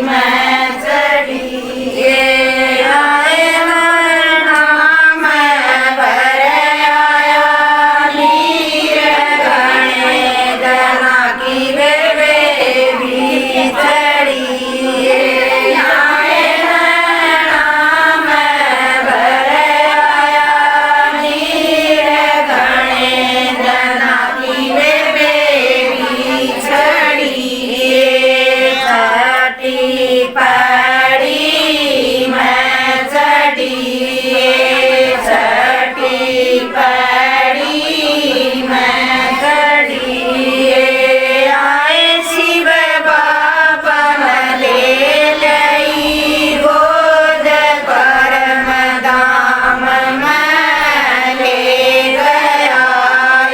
मैं चढ़ी ये आए मरना मैं भरे आया नीर गणे जना की वे भी चढ़ी ये आए मरना मैं भरे आया नीर गणे जना की वे भी चढ़ी ये छठी पड़ी मैं चढ़ी ये छठी पड़ी मैं चढ़ी ये आए शिव बाबा ले लई गोद परम धाम मैं ले गया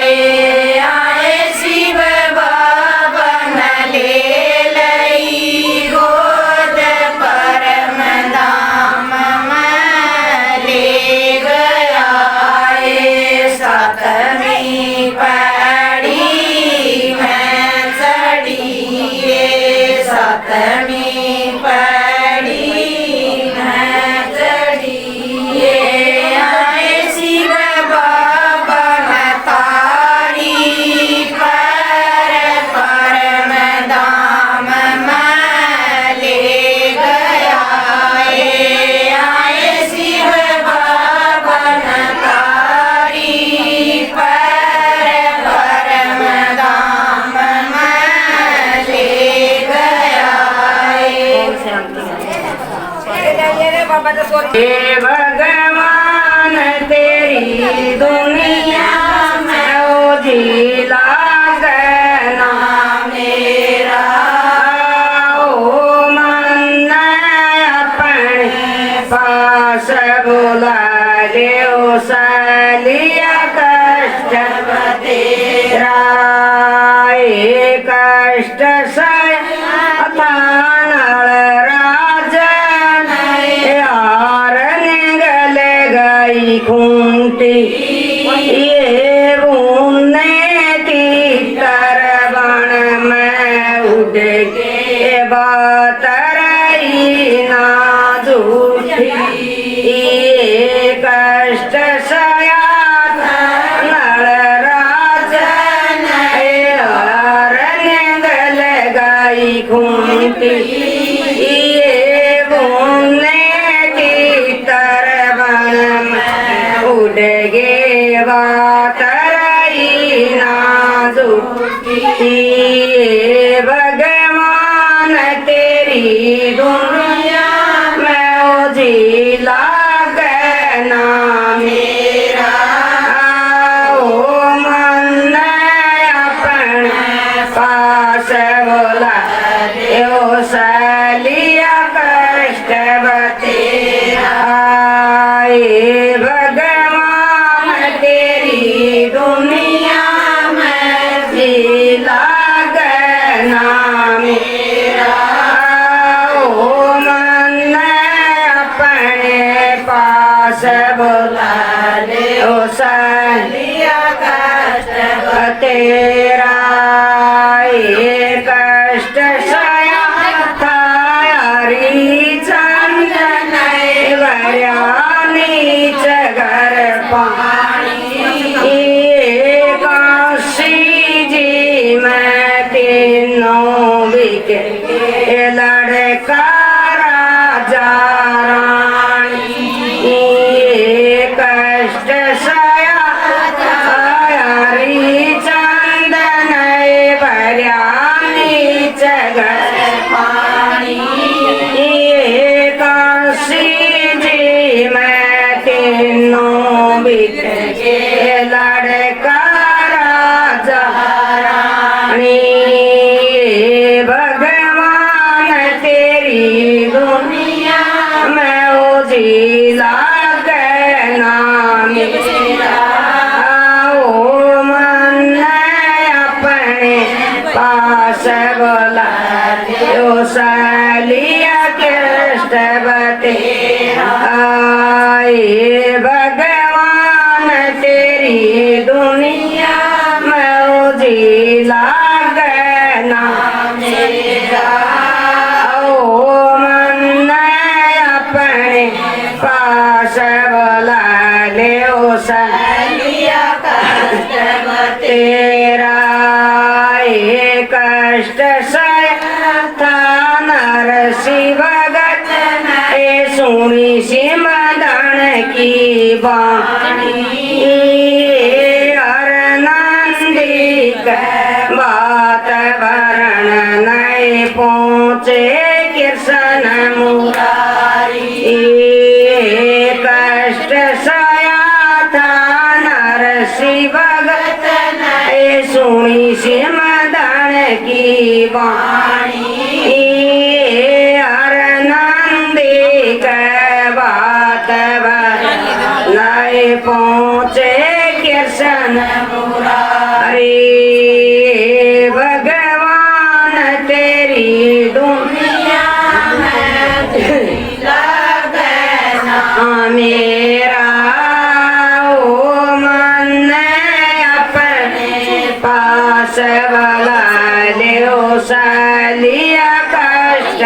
ये आए शिव बाबा ले लई गोद परम धाम मैं ले गया ये सातवीं पड़ी मैं चढ़ी ये सातवीं पड़ी मैं चढ़ी ये आए शिव बाबा तारी पर परम धाम मैं ले गया ये आए शिव बाबा तारी पर परम धाम मैं ले गया हे भगवान तेरी दुनिया में उजिला गना मेरा ओ मन अपने पास बुला ले सलिया कष्ट तेरा ये कष्ट थानल राजन यार निगल गई खूंटी ये बूंदे की तरबन में उड़ के बातरई ना झूठी ये कष्ट सयात नल राजन यार निगल गई खूंटी ये बूंदे की तरबन में उड़ गे बातरई नाजुकी ये भगवान तेरी दुनिया में उजिला गना मेरा ओ मन अपने पास बोला यो सलिया कष्ट बतेरा ये भगवान तेरी दुनिया में जिला गना मेरा ओ मन अपने पास बोला यो सलिया कष्ट बतेरा ये कष्ट सया तारी चंदन वरयानीच घर पानी ये काशी जी मैं तीनों बिके लड़का राजा रानी ये कष्ट सया तारी चंदन वरयानीच घर पानी ये काशी जी मैं तीनों बिके लड़का राजा रानी ये भगवान तेरी दुनिया में उजिला गना मेरा ओ मन अपने पास बोला यो सलिया कृष्ण बतेरा ये भगवान तेरी दुनिया में उजिला गना मेरा ओ कष्ट सह था नरसी भगत ए सुनी सिमदन की वाणी हर नंदी बात भरण नहीं पहुँचे कृष्ण मुरारी कष्ट सया था नरसी भगत ए सुनी सिमदन की वाणी हर नंदी के बात नहीं पहुँचे कृष्ण मुरारी भगवान तेरी दुनिया मेरा ओ मन अपने पास वाला ले सालिया कष्ट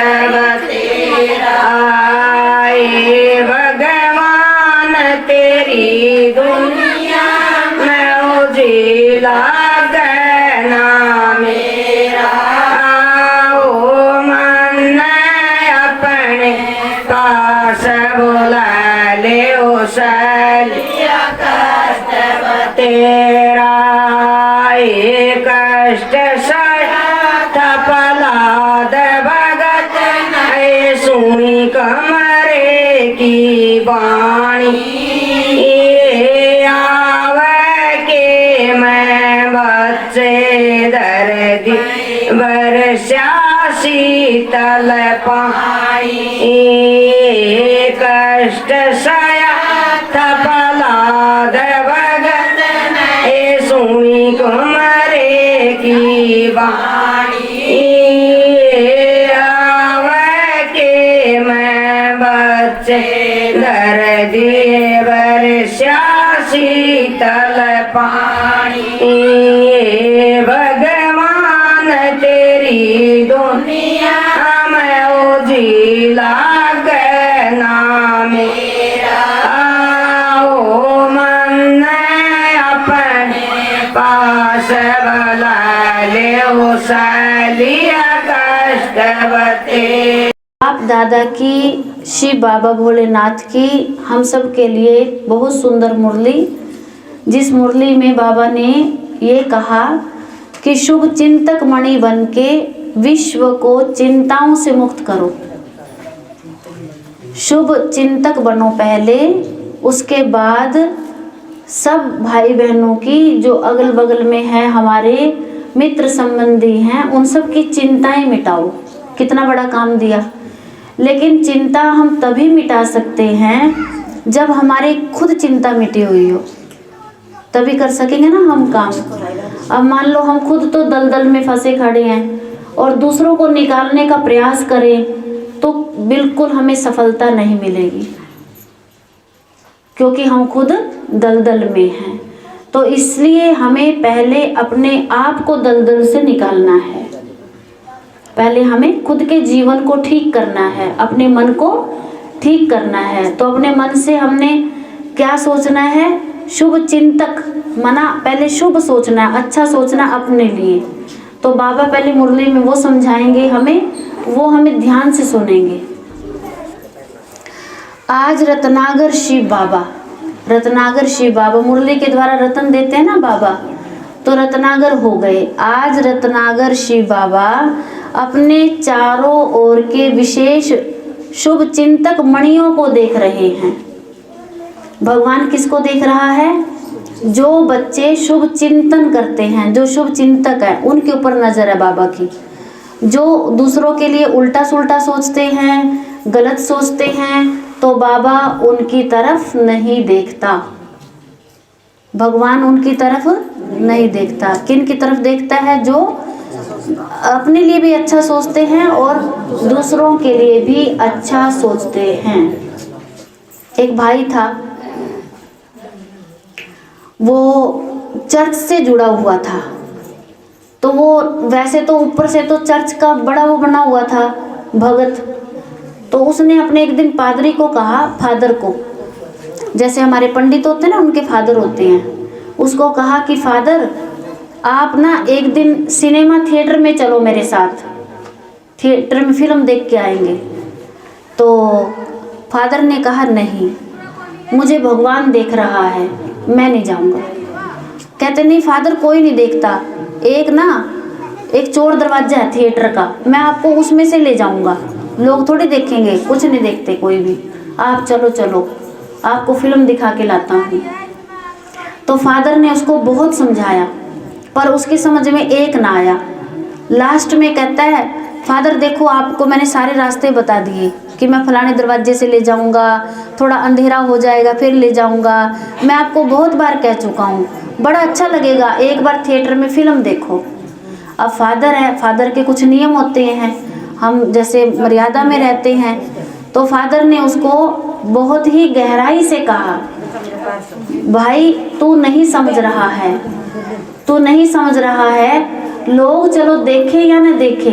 तेरा आए भगवान तेरी दुनिया में उजिला गना मेरा ओ मन अपने पास बोला ले सालिया कष्ट तेरा ये कष्ट थपलाद भगत है सुनी कमरे की वाणी ये आवे के मैं बच्चे दर्दी वर्षा शीतल पाई कष्ट सया थपलाद भगत ए सुनी कुमरे की वाणी आवे के मैं बच्चे दर्दी वर्षा शीतल पानी भगवान तेरी दुनिया में उजिला गना मेरा ओ मन अपने पास भला ले सालिया कष्टवते। बाप दादा की, शिव बाबा भोलेनाथ की हम सब के लिए बहुत सुंदर मुरली, जिस मुरली में बाबा ने ये कहा कि शुभ चिंतक मणि बन के विश्व को चिंताओं से मुक्त करो। शुभ चिंतक बनो पहले, उसके बाद सब भाई बहनों की जो अगल बगल में हैं, हमारे मित्र संबंधी हैं, उन सब की चिंताएं मिटाओ। कितना बड़ा काम दिया। लेकिन चिंता हम तभी मिटा सकते हैं जब हमारी खुद चिंता मिटी हुई हो, तभी कर सकेंगे ना हम काम। अब मान लो हम खुद तो दलदल में फंसे खड़े हैं और दूसरों को निकालने का प्रयास करें तो बिल्कुल हमें सफलता नहीं मिलेगी, क्योंकि हम खुद दलदल में हैं। तो इसलिए हमें पहले अपने आप को दलदल से निकालना है। पहले हमें खुद के जीवन को ठीक करना है, अपने मन को ठीक करना है। तो अपने मन से हमने क्या सोचना है? शुभ चिंतक, मना पहले शुभ सोचना, अच्छा सोचना अपने लिए। तो बाबा पहले मुरली में वो समझाएंगे हमें, वो हमें ध्यान से सुनेंगे। आज रत्नागर शिव बाबा, रत्नागर शिव बाबा मुरली के द्वारा रतन देते हैं ना बाबा, तो रत्नागर हो गए। आज रत्नागर शिव बाबा अपने चारों ओर के विशेष शुभ चिंतक मणियों को देख रहे हैं। भगवान किसको देख रहा है? जो बच्चे शुभ चिंतन करते हैं, जो शुभ चिंतक है, उनके ऊपर नजर है बाबा की। जो दूसरों के लिए उल्टा सुल्टा सोचते हैं, गलत सोचते हैं, तो बाबा उनकी तरफ नहीं देखता। भगवान उनकी तरफ नहीं देखता। किन की तरफ देखता है? जो अपने लिए भी अच्छा सोचते हैं और दूसरों के लिए भी अच्छा सोचते हैं। एक भाई था, वो चर्च से जुड़ा हुआ था। तो वो वैसे तो ऊपर से तो चर्च का बड़ा वो बना हुआ था भगत। तो उसने अपने एक दिन पादरी को कहा, फादर को, जैसे हमारे पंडित होते हैं ना, उनके फादर होते हैं, उसको कहा कि फादर आप ना एक दिन सिनेमा थिएटर में चलो मेरे साथ, थिएटर में फिल्म देख के आएंगे। तो फादर ने कहा नहीं, मुझे भगवान देख रहा है, मैं नहीं जाऊंगा। कहते नहीं फादर कोई नहीं देखता, एक चोर दरवाजा है थिएटर का, मैं आपको उसमें से ले जाऊंगा, लोग थोड़ी देखेंगे, कुछ नहीं देखते कोई भी, आप चलो चलो आपको फिल्म दिखा के लाता हूँ। तो फादर ने उसको बहुत समझाया पर उसकी समझ में एक ना आया। लास्ट में कहता है फादर देखो आपको मैंने सारे रास्ते बता दिए कि मैं फलाने दरवाजे से ले जाऊंगा, थोड़ा अंधेरा हो जाएगा फिर ले जाऊंगा, मैं आपको बहुत बार कह चुका हूँ, बड़ा अच्छा लगेगा, एक बार थिएटर में फिल्म देखो। अब फादर है, फादर के कुछ नियम होते हैं, हम जैसे मर्यादा में रहते हैं। तो फादर ने उसको बहुत ही गहराई से कहा भाई तू नहीं समझ रहा है, तू नहीं समझ रहा है, लोग चलो देखे या न देखे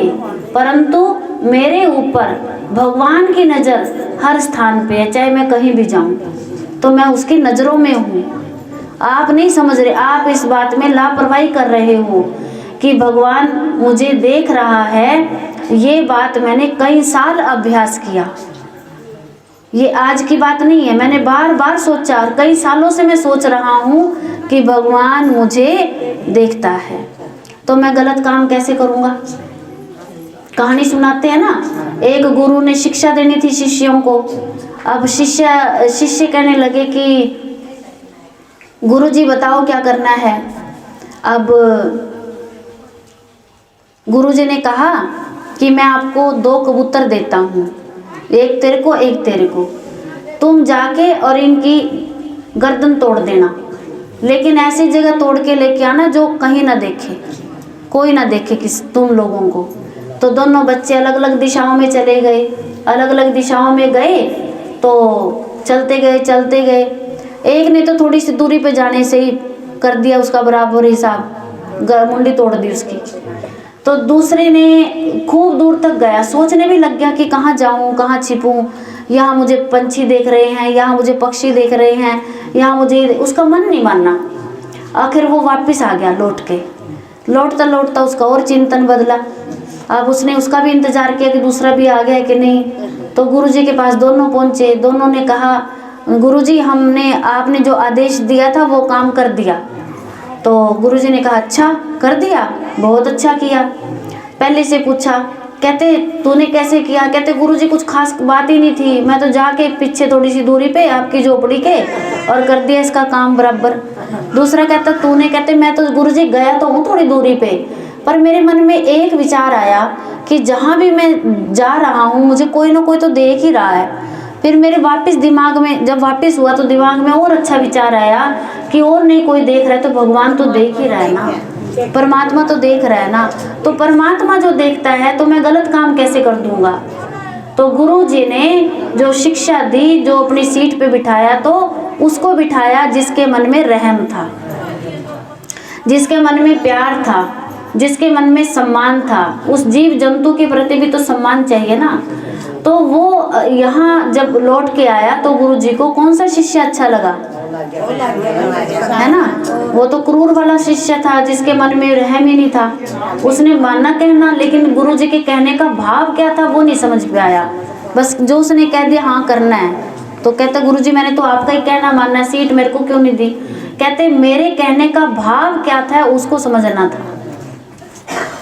परंतु मेरे ऊपर भगवान की नज़र हर स्थान पे है, चाहे मैं कहीं भी जाऊं तो मैं उसकी नज़रों में हूँ। आप नहीं समझ रहे, आप इस बात में लापरवाही कर रहे हो कि भगवान मुझे देख रहा है। ये बात मैंने कई साल अभ्यास किया, ये आज की बात नहीं है, मैंने बार बार सोचा और कई सालों से मैं सोच रहा हूँ कि भगवान मुझे देखता है, तो मैं गलत काम कैसे करूँगा। कहानी सुनाते हैं ना, एक गुरु ने शिक्षा देनी थी शिष्यों को। अब शिष्य कहने लगे कि गुरुजी बताओ क्या करना है। अब गुरुजी ने कहा कि मैं आपको 2 कबूतर देता हूँ, एक तेरे को एक तेरे को, तुम जाके और इनकी गर्दन तोड़ देना, लेकिन ऐसी जगह तोड़ के लेके आना जो कहीं ना देखे, कोई ना देखे किस तुम लोगों को। तो दोनों बच्चे अलग अलग दिशाओं में चले गए, अलग अलग दिशाओं में गए तो चलते गए। एक ने तो थोड़ी सी दूरी पे जाने से ही कर दिया उसका बराबर हिसाब, मुंडी तोड़ दी उसकी। तो दूसरे ने खूब दूर तक गया, सोचने भी लग गया कि कहाँ जाऊँ, कहाँ छिपूँ, यहाँ मुझे पंछी देख रहे हैं, यहाँ मुझे पक्षी देख रहे हैं, यहाँ मुझे, उसका मन नहीं मानना। आखिर वो वापस आ गया लौट के, लौटता उसका और चिंतन बदला। अब उसने उसका भी इंतज़ार किया कि दूसरा भी आ गया कि नहीं। तो गुरुजी के पास दोनों पहुँचे, दोनों ने कहा गुरुजी हमने आपने जो आदेश दिया था वो काम कर दिया। तो गुरुजी ने कहा अच्छा कर दिया, बहुत अच्छा किया। पहले से पूछा, कहते तूने कैसे किया। कहते गुरुजी कुछ खास बात ही नहीं थी, मैं तो जाके पीछे थोड़ी सी दूरी पे आपकी झोपड़ी के और कर दिया इसका काम बराबर। दूसरा कहता तूने, कहते मैं तो गुरुजी गया तो हूँ थोड़ी दूरी पे, पर मेरे मन में एक विचार आया कि जहाँ भी मैं जा रहा हूँ मुझे कोई ना कोई तो देख ही रहा है। फिर मेरे वापस दिमाग में जब वापस हुआ तो दिमाग में और अच्छा विचार आया कि और नहीं कोई देख रहा है तो भगवान तो देख ही रहा है ना, परमात्मा तो देख रहा है ना। तो परमात्मा जो देखता है तो मैं गलत काम कैसे कर दूंगा। तो गुरु जी ने जो शिक्षा दी, जो अपनी सीट पे बिठाया, तो उसको बिठाया जिसके मन में रहम था, जिसके मन में प्यार था, जिसके मन में सम्मान था। उस जीव जंतु के प्रति भी तो सम्मान चाहिए ना। तो वो यहाँ जब लौट के आया तो गुरु जी को कौन सा शिष्य अच्छा लगा, है ना। वो तो क्रूर वाला शिष्य था जिसके मन में रहम ही नहीं था। उसने माना कहना, लेकिन गुरु जी के कहने का भाव क्या था वो नहीं समझ में आया। बस जो उसने कह दिया हाँ करना है, तो कहता गुरु जी मैंने तो आपका ही कहना मानना, सीट मेरे को क्यों नहीं दी। कहते मेरे कहने का भाव क्या था उसको समझना था,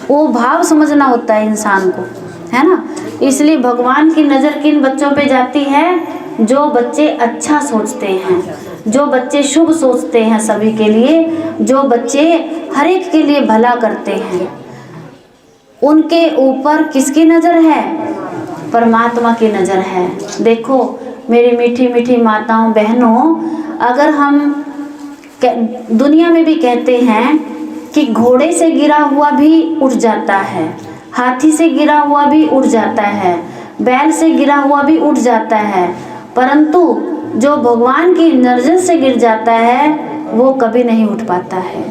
वो भाव समझना होता है इंसान को, है ना। इसलिए भगवान की नज़र किन बच्चों पे जाती है, जो बच्चे अच्छा सोचते हैं, जो बच्चे शुभ सोचते हैं सभी के लिए, जो बच्चे हर एक के लिए भला करते हैं। उनके ऊपर किसकी नज़र है, परमात्मा की नज़र है। देखो मेरी मीठी मीठी माताओं बहनों, अगर हम दुनिया में भी कहते हैं कि घोड़े से गिरा हुआ भी उठ जाता है, हाथी से गिरा हुआ भी उठ जाता है, बैल से गिरा हुआ भी उठ जाता है, परंतु जो भगवान की नज़र से गिर जाता है वो कभी नहीं उठ पाता है।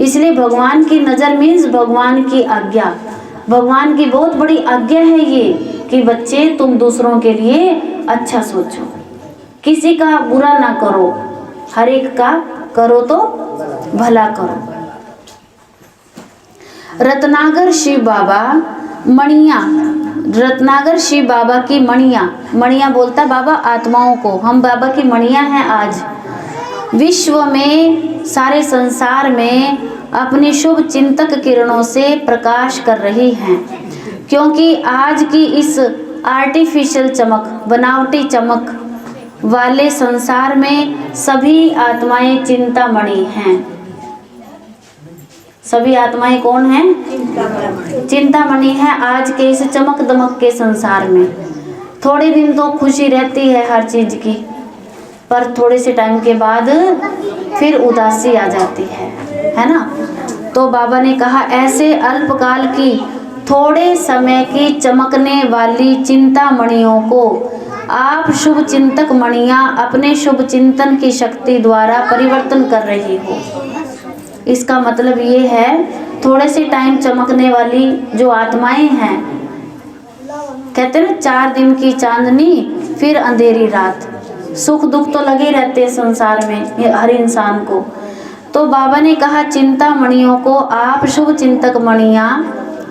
इसलिए भगवान की नज़र मीन्स भगवान की आज्ञा, भगवान की बहुत बड़ी आज्ञा है ये कि बच्चे तुम दूसरों के लिए अच्छा सोचो, किसी का बुरा ना करो, हर एक का करो तो भला करो। रत्नागर शिव बाबा मणिया, रत्नागर शिव बाबा की मणिया, मणिया बोलता बाबा आत्माओं को, हम बाबा की मणिया हैं। आज विश्व में, सारे संसार में अपनी शुभ चिंतक किरणों से प्रकाश कर रही हैं, क्योंकि आज की इस आर्टिफिशियल चमक, बनावटी चमक वाले संसार में सभी आत्माएं चिंतामणि हैं। सभी आत्माएं कौन हैं? चिंतामणि है। आज के इस चमक दमक के संसार में थोड़े दिन तो खुशी रहती है हर चीज की, पर थोड़े से टाइम के बाद फिर उदासी आ जाती है ना। तो बाबा ने कहा ऐसे अल्पकाल की, थोड़े समय की चमकने वाली चिंतामणियों को आप शुभ चिंतक मणियां अपने शुभ चिंतन की शक्ति द्वारा परिवर्तन कर रही हो। इसका मतलब ये है, थोड़े से टाइम चमकने वाली जो आत्माएं हैं, कहते हैं ना 4 दिन की चांदनी फिर अंधेरी रात, सुख दुख तो लगे रहते हैं संसार में हर इंसान को। तो बाबा ने कहा चिंतामणियों को आप शुभ चिंतक मणियां,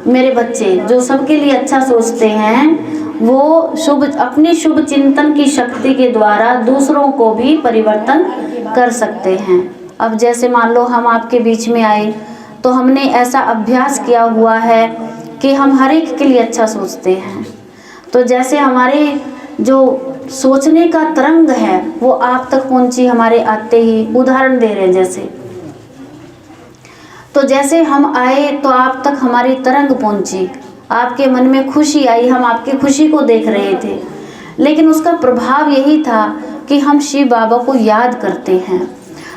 मेरे बच्चे जो सबके लिए अच्छा सोचते हैं, वो शुभ, अपनी शुभ चिंतन की शक्ति के द्वारा दूसरों को भी परिवर्तन कर सकते हैं। अब जैसे मान लो हम आपके बीच में आए, तो हमने ऐसा अभ्यास किया हुआ है कि हम हर एक के लिए अच्छा सोचते हैं। तो जैसे हमारे जो सोचने का तरंग है वो आप तक पहुंची हमारे आते ही, उदाहरण दे रहे हैं जैसे, तो जैसे हम आए तो आप तक हमारी तरंग पहुंची, आपके मन में खुशी आई, हम आपकी खुशी को देख रहे थे, लेकिन उसका प्रभाव यही था कि हम शिव बाबा को याद करते हैं।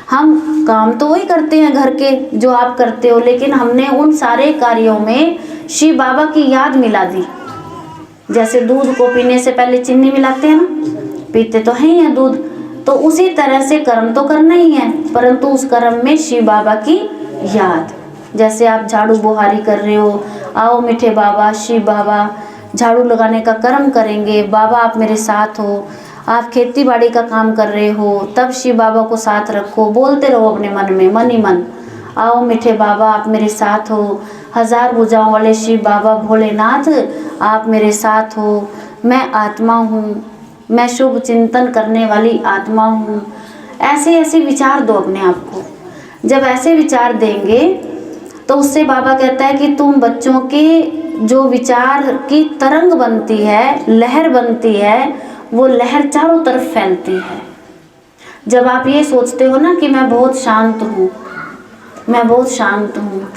हम काम तो वही करते हैं घर के जो आप करते हो, लेकिन हमने उन सारे कार्यों में शिव बाबा की याद मिला दी। जैसे दूध को पीने से पहले चीनी मिलाते हैं ना, पीते तो हैं ही है दूध, तो उसी तरह से कर्म तो करना ही है, परंतु उस कर्म में शिव बाबा की याद। जैसे आप झाड़ू बुहारी कर रहे हो, आओ मीठे बाबा, शिव बाबा, झाड़ू लगाने का कर्म करेंगे, बाबा आप मेरे साथ हो। आप खेती बाड़ी का काम कर रहे हो, तब शिव बाबा को साथ रखो, बोलते रहो अपने मन में, मन ही मन, आओ मीठे बाबा आप मेरे साथ हो, 1000 भुजाओं वाले शिव बाबा भोलेनाथ आप मेरे साथ हो, मैं आत्मा हूँ, मैं शुभ चिंतन करने वाली आत्मा हूँ। ऐसे ऐसे विचार दो अपने आप को। जब ऐसे विचार देंगे तो उससे बाबा कहता है कि तुम बच्चों के जो विचार की तरंग बनती है, लहर बनती है, वो लहर चारों तरफ फैलती है। जब आप ये सोचते हो ना कि मैं बहुत शांत हूँ, मैं बहुत शांत हूँ,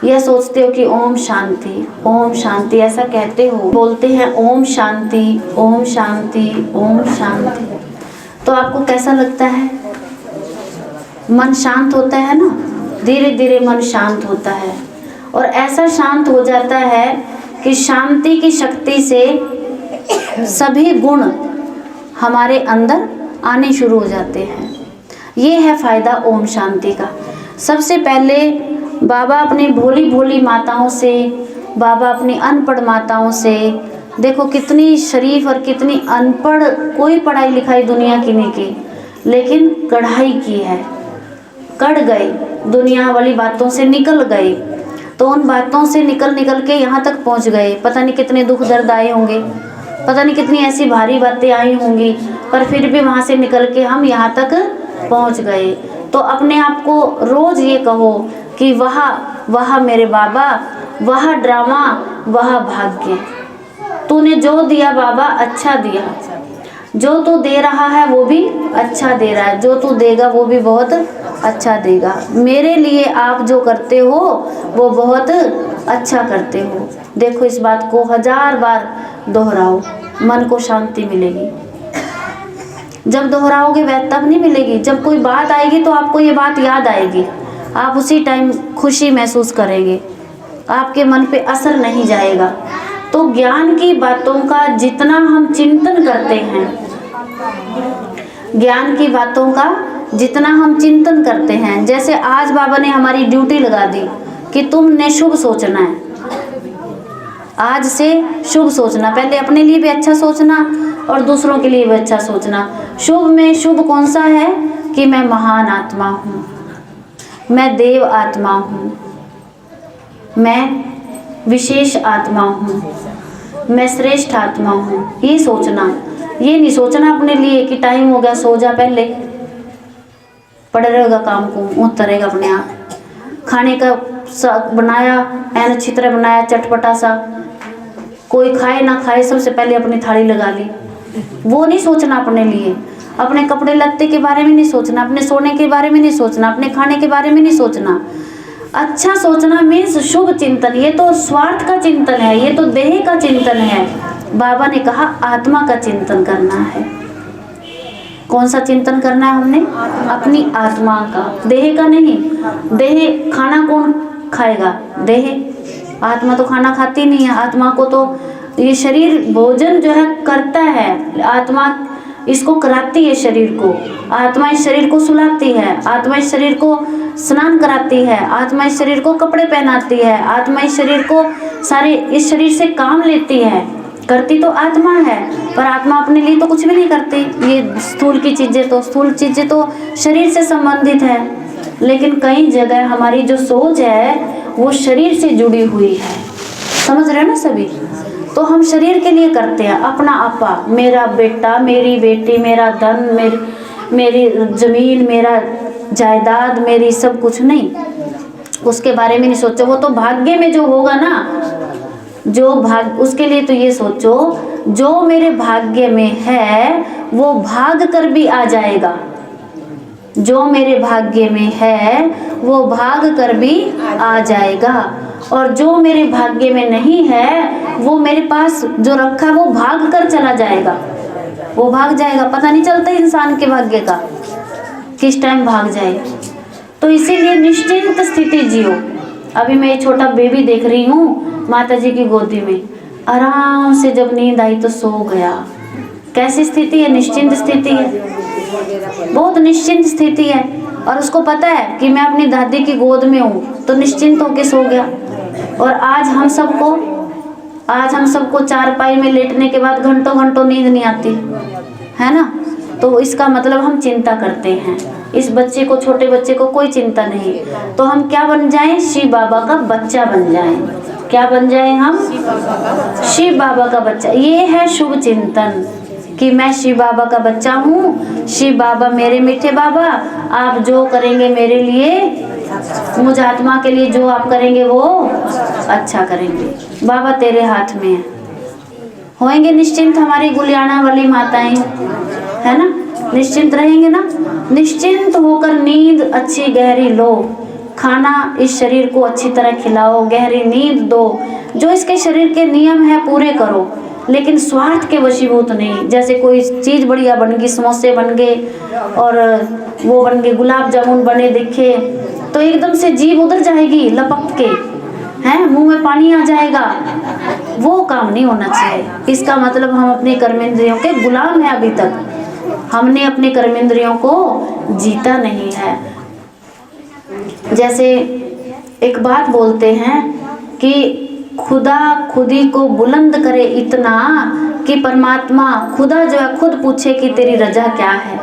यह सोचते हो कि ओम शांति, ओम शांति ऐसा कहते हो, बोलते हैं ओम शांति, ओम शांति, ओम शांति, तो आपको कैसा लगता है? मन शांत होता है ना, धीरे धीरे मन शांत होता है, और ऐसा शांत हो जाता है कि शांति की शक्ति से सभी गुण हमारे अंदर आने शुरू हो जाते हैं। ये है फ़ायदा ओम शांति का। सबसे पहले बाबा अपनी भोली भोली माताओं से, बाबा अपनी अनपढ़ माताओं से, देखो कितनी शरीफ और कितनी अनपढ़, कोई पढ़ाई लिखाई दुनिया की नहीं की, लेकिन कढ़ाई की है, कढ़ गए, दुनिया वाली बातों से निकल गए, तो उन बातों से निकल निकल के यहाँ तक पहुँच गए। पता नहीं कितने दुख दर्द आए होंगे, पता नहीं कितनी ऐसी भारी बातें आई होंगी, पर फिर भी वहाँ से निकल के हम यहाँ तक पहुँच गए। तो अपने आप को रोज़ ये कहो कि वह मेरे बाबा, वह ड्रामा, वह भाग्य, तूने जो दिया बाबा अच्छा दिया, जो तू दे रहा है वो भी अच्छा दे रहा है, जो तू देगा वो भी बहुत अच्छा देगा। मेरे लिए आप जो करते हो वो बहुत अच्छा करते हो। देखो इस बात को 1000 बार दोहराओ, मन को शांति मिलेगी। जब दोहराओगे वह तब नहीं मिलेगी, जब कोई बात आएगी तो आपको ये बात याद आएगी, आप उसी टाइम खुशी महसूस करेंगे, आपके मन पे असर नहीं जाएगा। तो ज्ञान की बातों का जितना हम चिंतन करते हैं, ज्ञान की बातों का जितना हम चिंतन करते हैं, जैसे आज बाबा ने हमारी ड्यूटी लगा दी कि तुमने शुभ सोचना है, आज से शुभ सोचना, पहले अपने लिए भी अच्छा सोचना और दूसरों के लिए भी अच्छा सोचना। शुभ में शुभ कौन सा है कि मैं महान आत्मा हूँ, मैं देव आत्मा हूँ, मैं विशेष आत्मा हूँ, मैं श्रेष्ठ आत्मा हूँ। ये सोचना, ये नहीं सोचना अपने लिए कि टाइम हो गया सो जा, पहले पड़े रहेगा काम को उतरेगा अपने आप। खाने का बनाया एन अच्छी तरह बनाया, चटपटा सा, कोई खाए ना खाए सबसे पहले अपनी थाली लगा ली। वो नहीं सोचना अपने लिए। अपने कपड़े लत्ते के बारे में नहीं सोचना, अपने सोने के बारे में नहीं सोचना, अपने खाने के बारे में नहीं सोचना। अच्छा सोचना मीन्स शुभ चिंतन। ये तो स्वार्थ का चिंतन है, ये तो देह का चिंतन है। बाबा ने कहा आत्मा का चिंतन करना है। कौन सा चिंतन करना है हमने? अपनी आत्मा का, देह का नहीं। देह खाना कौन खाएगा? देह। आत्मा तो खाना खाती नहीं है। आत्मा को तो ये शरीर भोजन जो है करता है, आत्मा इसको कराती है शरीर को। आत्मा इस शरीर को सुलाती है, आत्मा इस शरीर को स्नान कराती है, आत्मा इस शरीर को कपड़े पहनाती है, आत्मा इस शरीर को सारे इस शरीर से काम लेती है। करती तो आत्मा है, पर आत्मा अपने लिए तो कुछ भी नहीं करती। ये स्थूल की चीज़ें तो शरीर से संबंधित है। लेकिन कई जगह हमारी जो सोच है वो शरीर से जुड़ी हुई है। समझ रहे हो ना सभी? तो हम शरीर के लिए करते हैं, अपना आपा, मेरा बेटा, मेरी बेटी, मेरा धन, मेरी ज़मीन, मेरा जायदाद, मेरी सब कुछ नहीं, उसके बारे में नहीं सोचो। वो तो भाग्य में जो होगा ना, जो भाग, उसके लिए तो ये सोचो जो मेरे भाग्य में है वो भाग कर भी आ जाएगा। जो मेरे भाग्य में है वो भाग कर भी आ जाएगा, और जो मेरे भाग्य में नहीं है वो मेरे पास जो रखा वो भाग कर चला जाएगा। वो भाग जाएगा, पता नहीं चलता इंसान के भाग्य का किस टाइम भाग जाए। तो इसीलिए निश्चिंत स्थिति जियो। अभी मैं ये छोटा बेबी देख रही हूँ माता जी की गोदी में, आराम से जब नींद आई तो सो गया। कैसी स्थिति है? निश्चिंत स्थिति है, बहुत निश्चिंत स्थिति है। और उसको पता है कि मैं अपनी दादी की गोद में हूँ, तो निश्चिंत होके सो गया। और आज हम सबको चारपाई में लेटने के बाद घंटों घंटों नींद नहीं आती है ना। तो इसका मतलब हम चिंता करते हैं। इस बच्चे को, छोटे बच्चे को कोई चिंता नहीं। तो हम क्या बन जाएं? शिव बाबा का बच्चा बन जाएं। क्या बन जाएं हम? शिव बाबा का बच्चा। ये है शुभ चिंतन कि मैं शिव बाबा का बच्चा हूँ। शिव बाबा मेरे मीठे बाबा, आप जो करेंगे मेरे लिए, मुझ आत्मा के लिए जो आप करेंगे वो अच्छा करेंगे। बाबा तेरे हाथ में है। होएंगे निश्चिंत हमारी गुलियाना वाली माताएं, है ना? निश्चिंत रहेंगे ना। निश्चिंत होकर नींद अच्छी गहरी लो। खाना इस शरीर को अच्छी तरह खिलाओ, गहरी नींद दो। जो इसके शरीर के नियम है पूरे करो, लेकिन स्वार्थ के वशीभूत नहीं। जैसे कोई चीज़ बढ़िया बन गई, समोसे बन गए और वो बन गए, गुलाब जामुन बने दिखे, तो एकदम से जीभ उधर जाएगी लपक के, हैं, मुंह में पानी आ जाएगा। वो काम नहीं होना चाहिए। इसका मतलब हम अपने कर्मेंद्रियों के गुलाम हैं। अभी तक हमने अपने कर्मेंद्रियों को जीता नहीं है। जैसे एक बात बोलते हैं कि खुदा खुदी को बुलंद करे इतना कि परमात्मा खुदा जो है खुद पूछे कि तेरी रजा क्या है।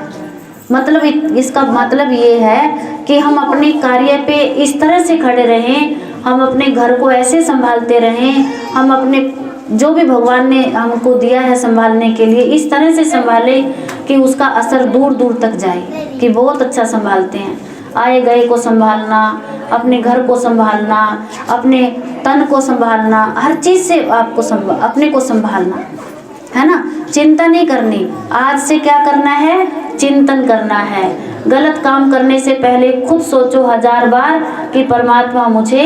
मतलब इसका मतलब ये है कि हम अपने कार्य पे इस तरह से खड़े रहें, हम अपने घर को ऐसे संभालते रहें, हम अपने जो भी भगवान ने हमको दिया है संभालने के लिए इस तरह से संभालें कि उसका असर दूर दूर तक जाए, कि बहुत अच्छा संभालते हैं। आए गए को संभालना, अपने घर को संभालना, अपने तन को संभालना, हर चीज़ से आपको अपने को संभालना है ना। चिंता नहीं करनी। आज से क्या करना है? चिंतन करना है। गलत काम करने से पहले खुद सोचो 1000 बार कि परमात्मा मुझे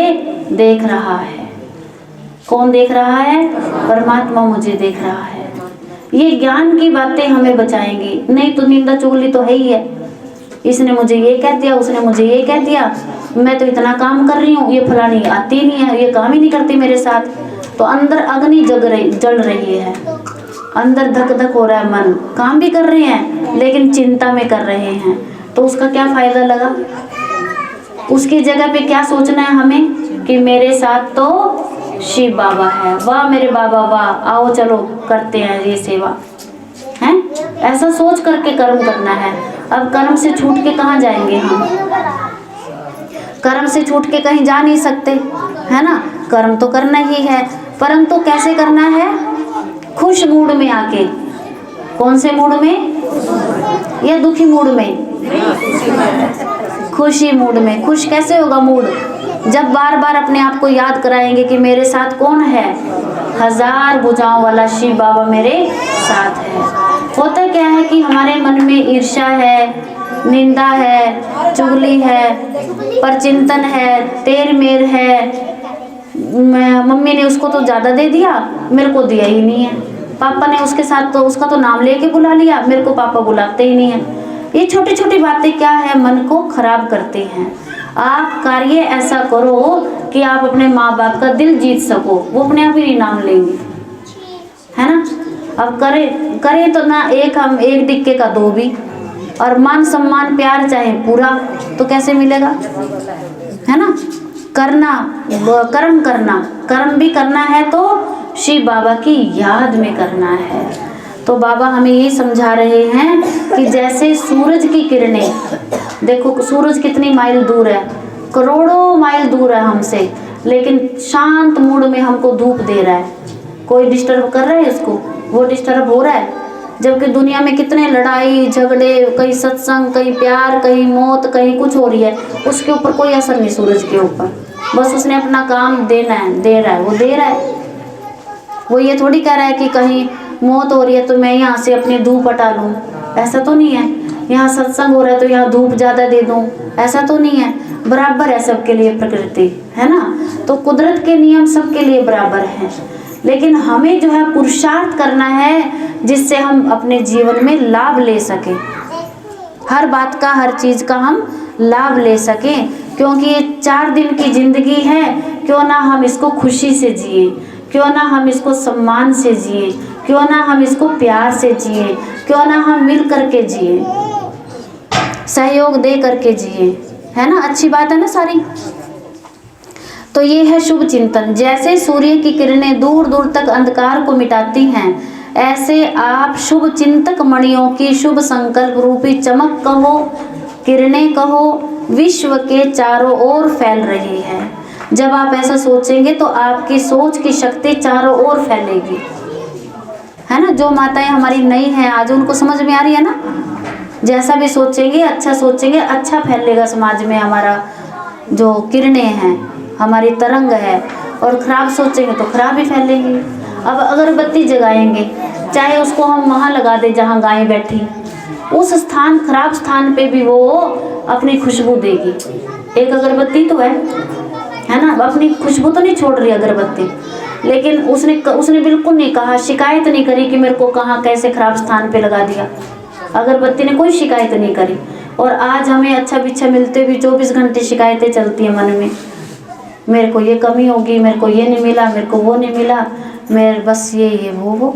देख रहा है। कौन देख रहा है? परमात्मा मुझे देख रहा है। ये ज्ञान की बातें हमें बचाएंगी। नहीं तो निंदा चुगली तो है ही है। इसने मुझे ये कह दिया, उसने मुझे ये कह दिया, मैं तो इतना काम कर रही हूँ, ये फलानी आती नहीं है, ये काम ही नहीं करती मेरे साथ। तो अंदर अग्नि जल रही है, अंदर धक धक हो रहा है मन। काम भी कर रहे हैं लेकिन चिंता में कर रहे हैं, तो उसका क्या फ़ायदा लगा? उसकी जगह पे क्या सोचना है हमें कि मेरे साथ तो शिव बाबा है। वाह मेरे बाबा वाह, आओ चलो करते हैं ये सेवा, हैं? ऐसा सोच करके कर्म करना है। अब कर्म से छूट के कहाँ जाएंगे हम? कर्म से छूट के कहीं जा नहीं सकते, है ना। कर्म तो करना ही है, परंतु कैसे करना है? खुश मूड में आके। कौन से मूड में? या दुखी मूड में? खुशी मूड में। खुश कैसे होगा मूड? जब बार बार अपने आप को याद कराएंगे कि मेरे साथ कौन है? 1000 भुजाओं वाला शिव बाबा मेरे साथ है। होता क्या है कि हमारे मन में ईर्ष्या है, निंदा है, चुगली है, परचिंतन है, तेर मेर है। मम्मी ने उसको तो ज़्यादा दे दिया, मेरे को दिया ही नहीं है। पापा ने उसके साथ तो उसका तो नाम लेके बुला लिया, मेरे को पापा बुलाते ही नहीं है। ये छोटी छोटी बातें क्या है, मन को खराब करती हैं। आप कार्य ऐसा करो कि आप अपने माँ बाप का दिल जीत सको, वो अपने आप ही इनाम लेंगे, है ना। अब करे तो ना हम एक दिक्के का दो भी, और मान सम्मान प्यार चाहे पूरा, तो कैसे मिलेगा, है ना। कर्म भी करना है तो शिव बाबा की याद में करना है। तो बाबा हमें ये समझा रहे हैं कि जैसे सूरज की किरणें, देखो सूरज कितनी माइल दूर है, करोड़ों माइल दूर है हमसे, लेकिन शांत मूड में हमको धूप दे रहा है। कोई डिस्टर्ब कर रहा है उसको? वो डिस्टर्ब हो रहा है। जबकि दुनिया में कितने लड़ाई झगड़े, कहीं सत्संग, कहीं प्यार, कहीं मौत, कहीं कुछ हो रही है, उसके ऊपर कोई असर नहीं सूरज के ऊपर। बस उसने अपना काम देना है, दे रहा है, वो दे रहा है। वो ये थोड़ी कह रहा है कि कहीं मौत हो रही है तो मैं यहाँ से अपनी धूप हटा लूँ, ऐसा तो नहीं है। यहाँ सत्संग हो रहा है तो यहाँ धूप ज़्यादा दे दूँ, ऐसा तो नहीं है। बराबर है सबके लिए प्रकृति, है ना। तो कुदरत के नियम सबके लिए बराबर हैं, लेकिन हमें जो है पुरुषार्थ करना है जिससे हम अपने जीवन में लाभ ले सकें, हर बात का, हर चीज़ का हम लाभ ले सकें। क्योंकि ये 4 दिन की ज़िंदगी है, क्यों ना हम इसको खुशी से जिए, क्यों ना हम इसको सम्मान से जिए, क्यों ना हम इसको प्यार से जिए, क्यों ना हम मिल करके जिए, सहयोग दे करके जिए, है ना। अच्छी बात है ना सारी। तो ये है शुभ चिंतन। जैसे सूर्य की किरणें दूर दूर तक अंधकार को मिटाती हैं, ऐसे आप शुभ चिंतक मणियों की शुभ संकल्प रूपी चमक कहो, किरणें कहो, विश्व के चारों ओर फैल रही है। जब आप ऐसा सोचेंगे तो आपकी सोच की शक्ति चारों ओर फैलेगी, है ना। जो माताएं हमारी नई हैं आज, उनको समझ में आ रही है ना। जैसा भी सोचेंगे, अच्छा फैलेगा समाज में। हमारा जो किरणें हैं, हमारी तरंग है, और खराब सोचेंगे तो खराब ही फैलेंगी। अब अगरबत्ती जगाएंगे, चाहे उसको हम वहाँ लगा दें जहाँ गाय बैठी, उस स्थान, खराब स्थान पे भी वो अपनी खुशबू देगी। एक अगरबत्ती तो है ना, अपनी खुशबू तो नहीं छोड़ रही अगरबत्ती, लेकिन उसने बिल्कुल नहीं कहा, शिकायत नहीं करी कि मेरे को कहाँ कैसे खराब स्थान पे लगा दिया। अगरबत्ती ने कोई शिकायत नहीं करी। और आज हमें अच्छा बिच्छा मिलते भी 24 घंटे शिकायतें चलती हैं मन में, मेरे को ये कमी होगी, मेरे को ये नहीं मिला, मेरे को वो नहीं मिला, मेरे बस ये वो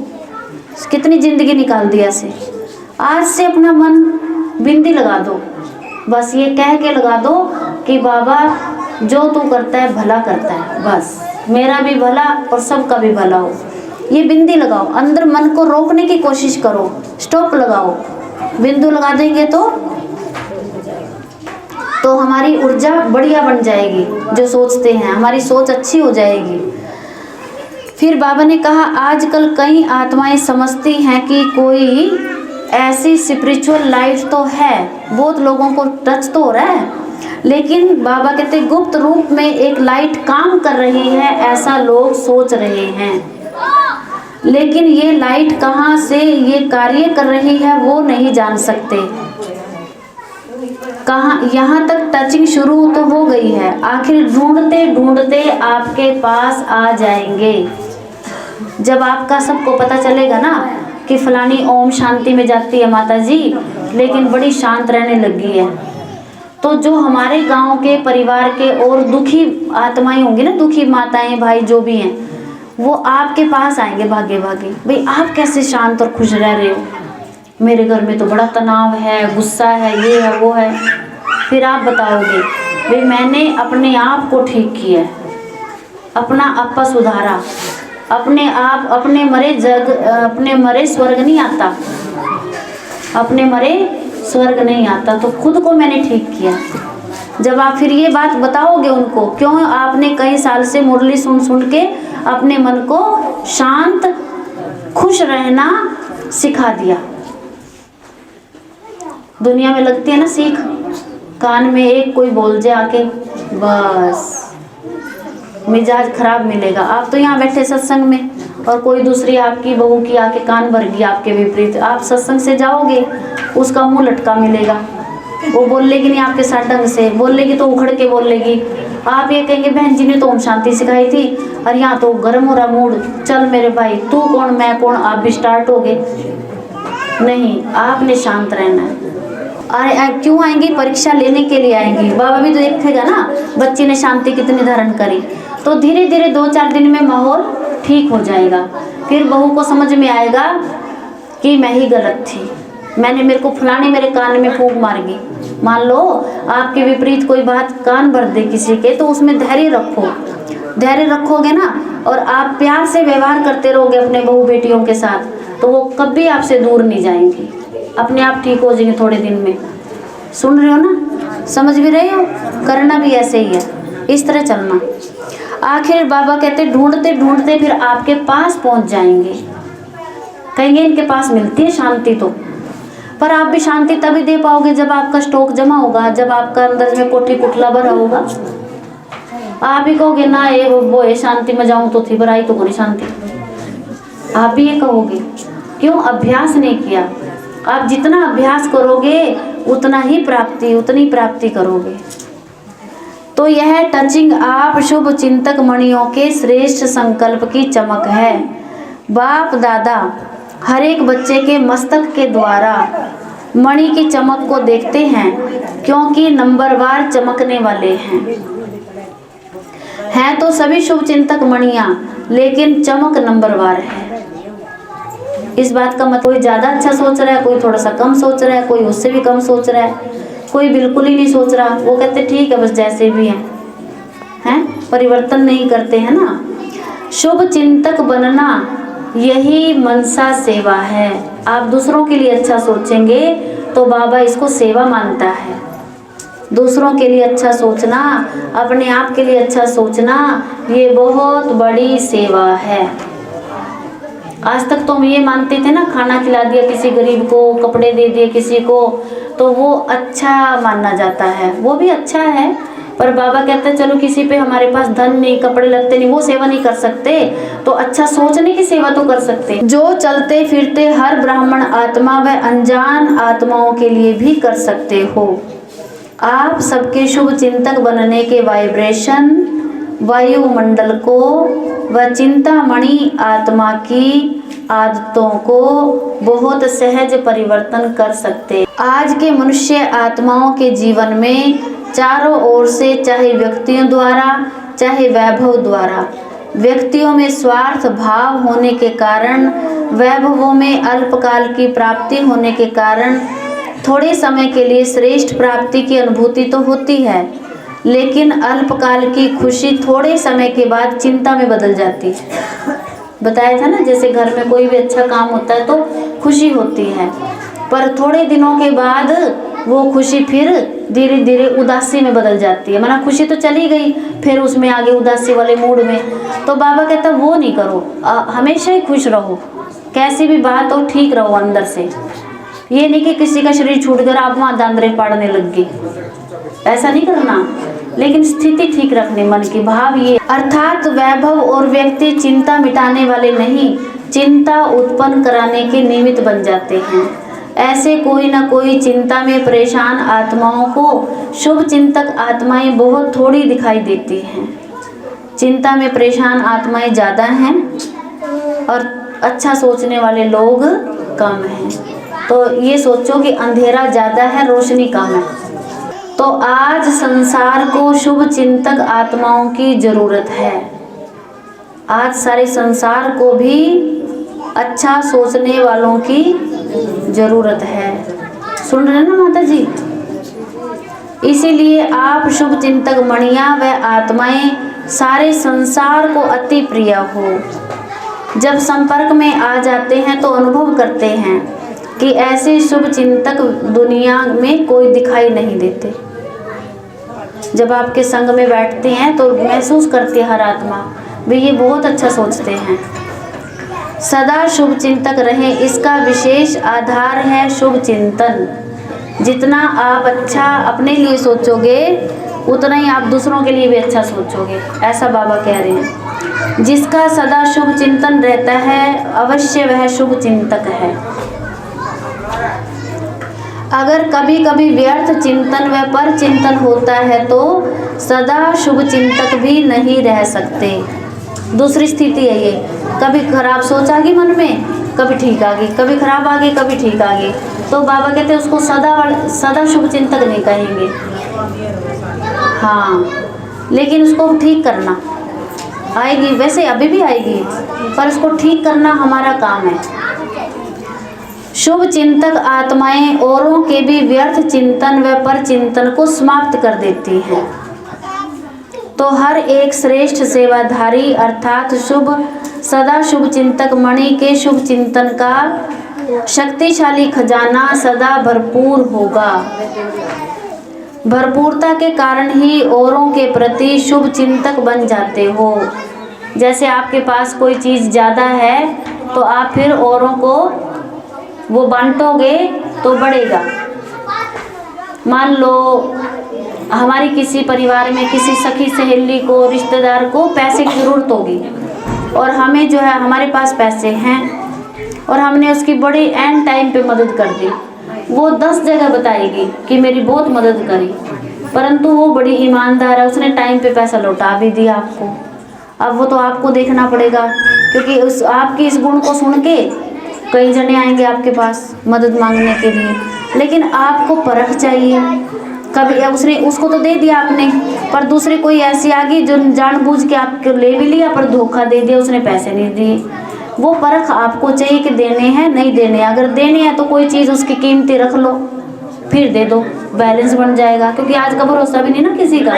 कितनी ज़िंदगी निकाल दी ऐसे। आज से अपना मन बिंदी लगा दो, बस ये कह के लगा दो कि बाबा जो तू करता है भला करता है, बस मेरा भी भला और सबका भी भला हो। ये बिंदी लगाओ, अंदर मन को रोकने की कोशिश करो, स्टॉप लगाओ। बिंदु लगा देंगे तो हमारी ऊर्जा बढ़िया बन जाएगी। जो सोचते हैं हमारी सोच अच्छी हो जाएगी। फिर बाबा ने कहा, आजकल कई आत्माएं समझती हैं कि कोई ऐसी स्पिरिचुअल लाइफ तो है, बहुत लोगों को टच तो हो रहा है, लेकिन बाबा कहते गुप्त रूप में एक लाइट काम कर रही है, ऐसा लोग सोच रहे हैं। लेकिन ये लाइट कहाँ से ये कार्य कर रही है वो नहीं जान सकते। कहाँ, यहाँ तक टचिंग शुरू तो हो गई है, आखिर ढूंढते ढूंढते आपके पास आ जाएंगे। जब आपका सबको पता चलेगा ना कि फलानी ओम शांति में जाती है माता जी, लेकिन बड़ी शांत रहने लगी है, तो जो हमारे गांव के परिवार के और दुखी आत्माएं होंगी ना, दुखी माताएं भाई जो भी हैं, वो आपके पास आएंगे भागे भागे, भाई आप कैसे शांत और खुश रह रहे हो, मेरे घर में तो बड़ा तनाव है, गुस्सा है, ये है वो है। फिर आप बताओगे भाई मैंने अपने आप को ठीक किया, अपना आपा सुधारा, अपने आप, अपने मरे स्वर्ग नहीं आता, अपने मरे स्वर्ग नहीं आता, तो खुद को मैंने ठीक किया। जब आप फिर ये बात बताओगे उनको, क्यों आपने कई साल से मुरली सुन सुन के अपने मन को शांत खुश रहना सिखा दिया। दुनिया में लगती है ना सीख, कान में एक कोई बोल जाए आके, बस मिजाज खराब मिलेगा। आप तो यहाँ बैठे सत्संग में और कोई दूसरी आपकी बहू की आके कान भर गई आपके विपरीत, आप सत्संग से जाओगे उसका मुंह लटका मिलेगा, वो बोल लेगी नहीं आपके साथ ढंग से, बोल लेगी तो उखड़ के बोल लेगी। आप ये कहेंगे बहन जी ने तो ओम शांति सिखाई थी और यहाँ तो गर्म हो रहा मूड, चल मेरे भाई तू कौन मैं कौन, आप भी स्टार्ट हो गए। नहीं, आपने शांत रहना है। अरे क्यों आएंगी? परीक्षा लेने के लिए आएंगी। बाबा भी तो देखेगा ना बच्ची ने शांति कितनी धारण करी, तो धीरे धीरे 2-4 दिन में माहौल ठीक हो जाएगा। फिर बहू को समझ में आएगा कि मैं ही गलत थी, मेरे को फलाने मेरे कान में फूंक मार गई। मान लो आपके विपरीत कोई बात कान भर दे किसी के, तो उसमें धैर्य रखो। धैर्य रखोगे ना और आप प्यार से व्यवहार करते रहोगे अपने बहू बेटियों के साथ, तो वो कभी आपसे दूर नहीं जाएंगी, अपने आप ठीक हो जाएंगे थोड़े दिन में। सुन रहे हो ना, समझ भी रहे हो? करना भी ऐसे ही है, इस तरह चलना। आखिर बाबा कहते ढूंढते ढूंढते फिर आपके पास पहुंच जाएंगे, कहेंगे इनके पास मिलती है शांति। तो पर आप भी शांति तभी दे पाओगे जब आपका स्टॉक जमा होगा, जब आपका अंदर में कोठी कुटला भरा होगा। आप ही कहोगे ना ये वो है शांति में जाऊं तो थी, बुराई तो कोई शांति, आप भी ये कहोगे। क्यों? अभ्यास नहीं किया। आप जितना अभ्यास करोगे उतना ही प्राप्ति, उतनी प्राप्ति करोगे। तो यह टचिंग आप शुभ चिंतक मणियों के श्रेष्ठ संकल्प की चमक है। बाप दादा हर एक बच्चे के मस्तक के द्वारा मणि की चमक को देखते हैं, क्योंकि नंबरवार चमकने वाले हैं तो सभी शुभ चिंतक मणियां, लेकिन चमक नंबरवार है। इस बात का मतलब कोई ज्यादा अच्छा सोच रहा है, कोई थोड़ा सा कम सोच रहा है, कोई उससे भी कम सोच रहा है, कोई बिल्कुल ही नहीं सोच रहा। वो कहते ठीक है बस जैसे भी हैं, परिवर्तन नहीं करते हैं ना। शुभ चिंतक बनना यही मनसा सेवा है। आप दूसरों के लिए अच्छा सोचेंगे तो बाबा इसको सेवा मानता है। दूसरों के लिए अच्छा सोचना, अपने आप के लिए अच्छा सोचना, ये बहुत बड़ी सेवा है। आज तक तो हम ये मानते थे ना, खाना खिला दिया किसी गरीब को, कपड़े दे दिए किसी को, तो वो अच्छा माना जाता है। वो भी अच्छा है, पर बाबा कहते हैं चलो किसी पे हमारे पास धन नहीं, कपड़े लगते नहीं, वो सेवा नहीं कर सकते, तो अच्छा सोचने की सेवा तो कर सकते। जो चलते फिरते हर ब्राह्मण आत्मा व अनजान आत्माओं के लिए भी कर सकते हो। आप सबके शुभ चिंतक बनने के वाइब्रेशन वायुमंडल को व चिंतामणि आत्मा की आदतों को बहुत सहज परिवर्तन कर सकते। आज के मनुष्य आत्माओं के जीवन में चारों ओर से, चाहे व्यक्तियों द्वारा चाहे वैभव द्वारा, व्यक्तियों में स्वार्थ भाव होने के कारण, वैभवों में अल्पकाल की प्राप्ति होने के कारण थोड़े समय के लिए श्रेष्ठ प्राप्ति की अनुभूति तो होती है, लेकिन अल्पकाल की खुशी थोड़े समय के बाद चिंता में बदल जाती है। बताया था ना, जैसे घर में कोई भी अच्छा काम होता है तो खुशी होती है, पर थोड़े दिनों के बाद वो खुशी फिर धीरे धीरे उदासी में बदल जाती है। माना खुशी तो चली गई, फिर उसमें आगे उदासी वाले मूड में। तो बाबा कहता वो नहीं करो, हमेशा ही खुश रहो, कैसी भी बात हो ठीक रहो अंदर से। ये नहीं कि किसी का शरीर छूट कर आप वहाँ दांदरे पाड़ने लग गए, ऐसा नहीं करना, लेकिन स्थिति ठीक रखने मन की। भाव ये अर्थात वैभव और व्यक्ति चिंता मिटाने वाले नहीं, चिंता उत्पन्न कराने के निमित्त बन जाते हैं। ऐसे कोई ना कोई चिंता में परेशान आत्माओं को शुभ चिंतक आत्माएं बहुत थोड़ी दिखाई देती हैं। चिंता में परेशान आत्माएं ज़्यादा हैं और अच्छा सोचने वाले लोग कम हैं। तो ये सोचो कि अंधेरा ज़्यादा है, रोशनी कम है। तो आज संसार को शुभ चिंतक आत्माओं की ज़रूरत है। आज सारे संसार को भी अच्छा सोचने वालों की ज़रूरत है। सुन रहे ना माता जी? इसीलिए आप शुभ चिंतक मणियाँ व आत्माएं सारे संसार को अति प्रिय हो। जब संपर्क में आ जाते हैं तो अनुभव करते हैं कि ऐसे शुभ चिंतक दुनिया में कोई दिखाई नहीं देते। जब आपके संग में बैठते हैं तो महसूस करती है हर आत्मा भी ये बहुत अच्छा सोचते हैं। सदा शुभ चिंतक रहें, इसका विशेष आधार है शुभ चिंतन। जितना आप अच्छा अपने लिए सोचोगे उतना ही आप दूसरों के लिए भी अच्छा सोचोगे, ऐसा बाबा कह रहे हैं। जिसका सदा शुभ चिंतन रहता है अवश्य वह शुभ चिंतक है। अगर कभी कभी व्यर्थ चिंतन व पर चिंतन होता है तो सदा शुभ चिंतक भी नहीं रह सकते। दूसरी स्थिति है ये, कभी खराब सोच आ गई मन में, कभी ठीक आ गई, कभी खराब आ गई, कभी ठीक आ गई, तो बाबा कहते हैं उसको सदा शुभ चिंतक नहीं कहेंगे। हाँ, लेकिन उसको ठीक करना आएगी, वैसे अभी भी आएगी, पर उसको ठीक करना हमारा काम है। शुभ चिंतक आत्माएं औरों के भी व्यर्थ चिंतन व पर चिंतन को समाप्त कर देती हैं। तो हर एक श्रेष्ठ सेवाधारी अर्थात सदा शुभ चिंतक मणि के शुभ चिंतन का शक्तिशाली खजाना सदा भरपूर होगा। भरपूरता के कारण ही औरों के प्रति शुभ चिंतक बन जाते हो। जैसे आपके पास कोई चीज़ ज़्यादा है तो आप फिर औरों को वो बांटोगे तो बढ़ेगा। मान लो हमारी किसी परिवार में किसी सखी सहेली को रिश्तेदार को पैसे की ज़रूरत होगी और हमें जो है हमारे पास पैसे हैं और हमने उसकी बड़ी एंड टाइम पे मदद कर दी, वो 10 जगह बताएगी कि मेरी बहुत मदद करी, परंतु वो बड़ी ईमानदार है, उसने टाइम पे पैसा लौटा भी दिया आपको। अब वो तो आपको देखना पड़ेगा, क्योंकि उस आपकी इस गुण को सुन के कई जने आएंगे आपके पास मदद मांगने के लिए, लेकिन आपको परख चाहिए। कभी उसको तो दे दिया आपने, पर दूसरी कोई ऐसी आ गई जो जानबूझ के आपको ले भी लिया पर धोखा दे दिया, उसने पैसे नहीं दिए। वो परख आपको चाहिए कि देने हैं नहीं देने हैं। अगर देने हैं तो कोई चीज़ उसकी कीमती रख लो, फिर दे दो, बैलेंस बन जाएगा, क्योंकि आज का भरोसा भी नहीं ना किसी का।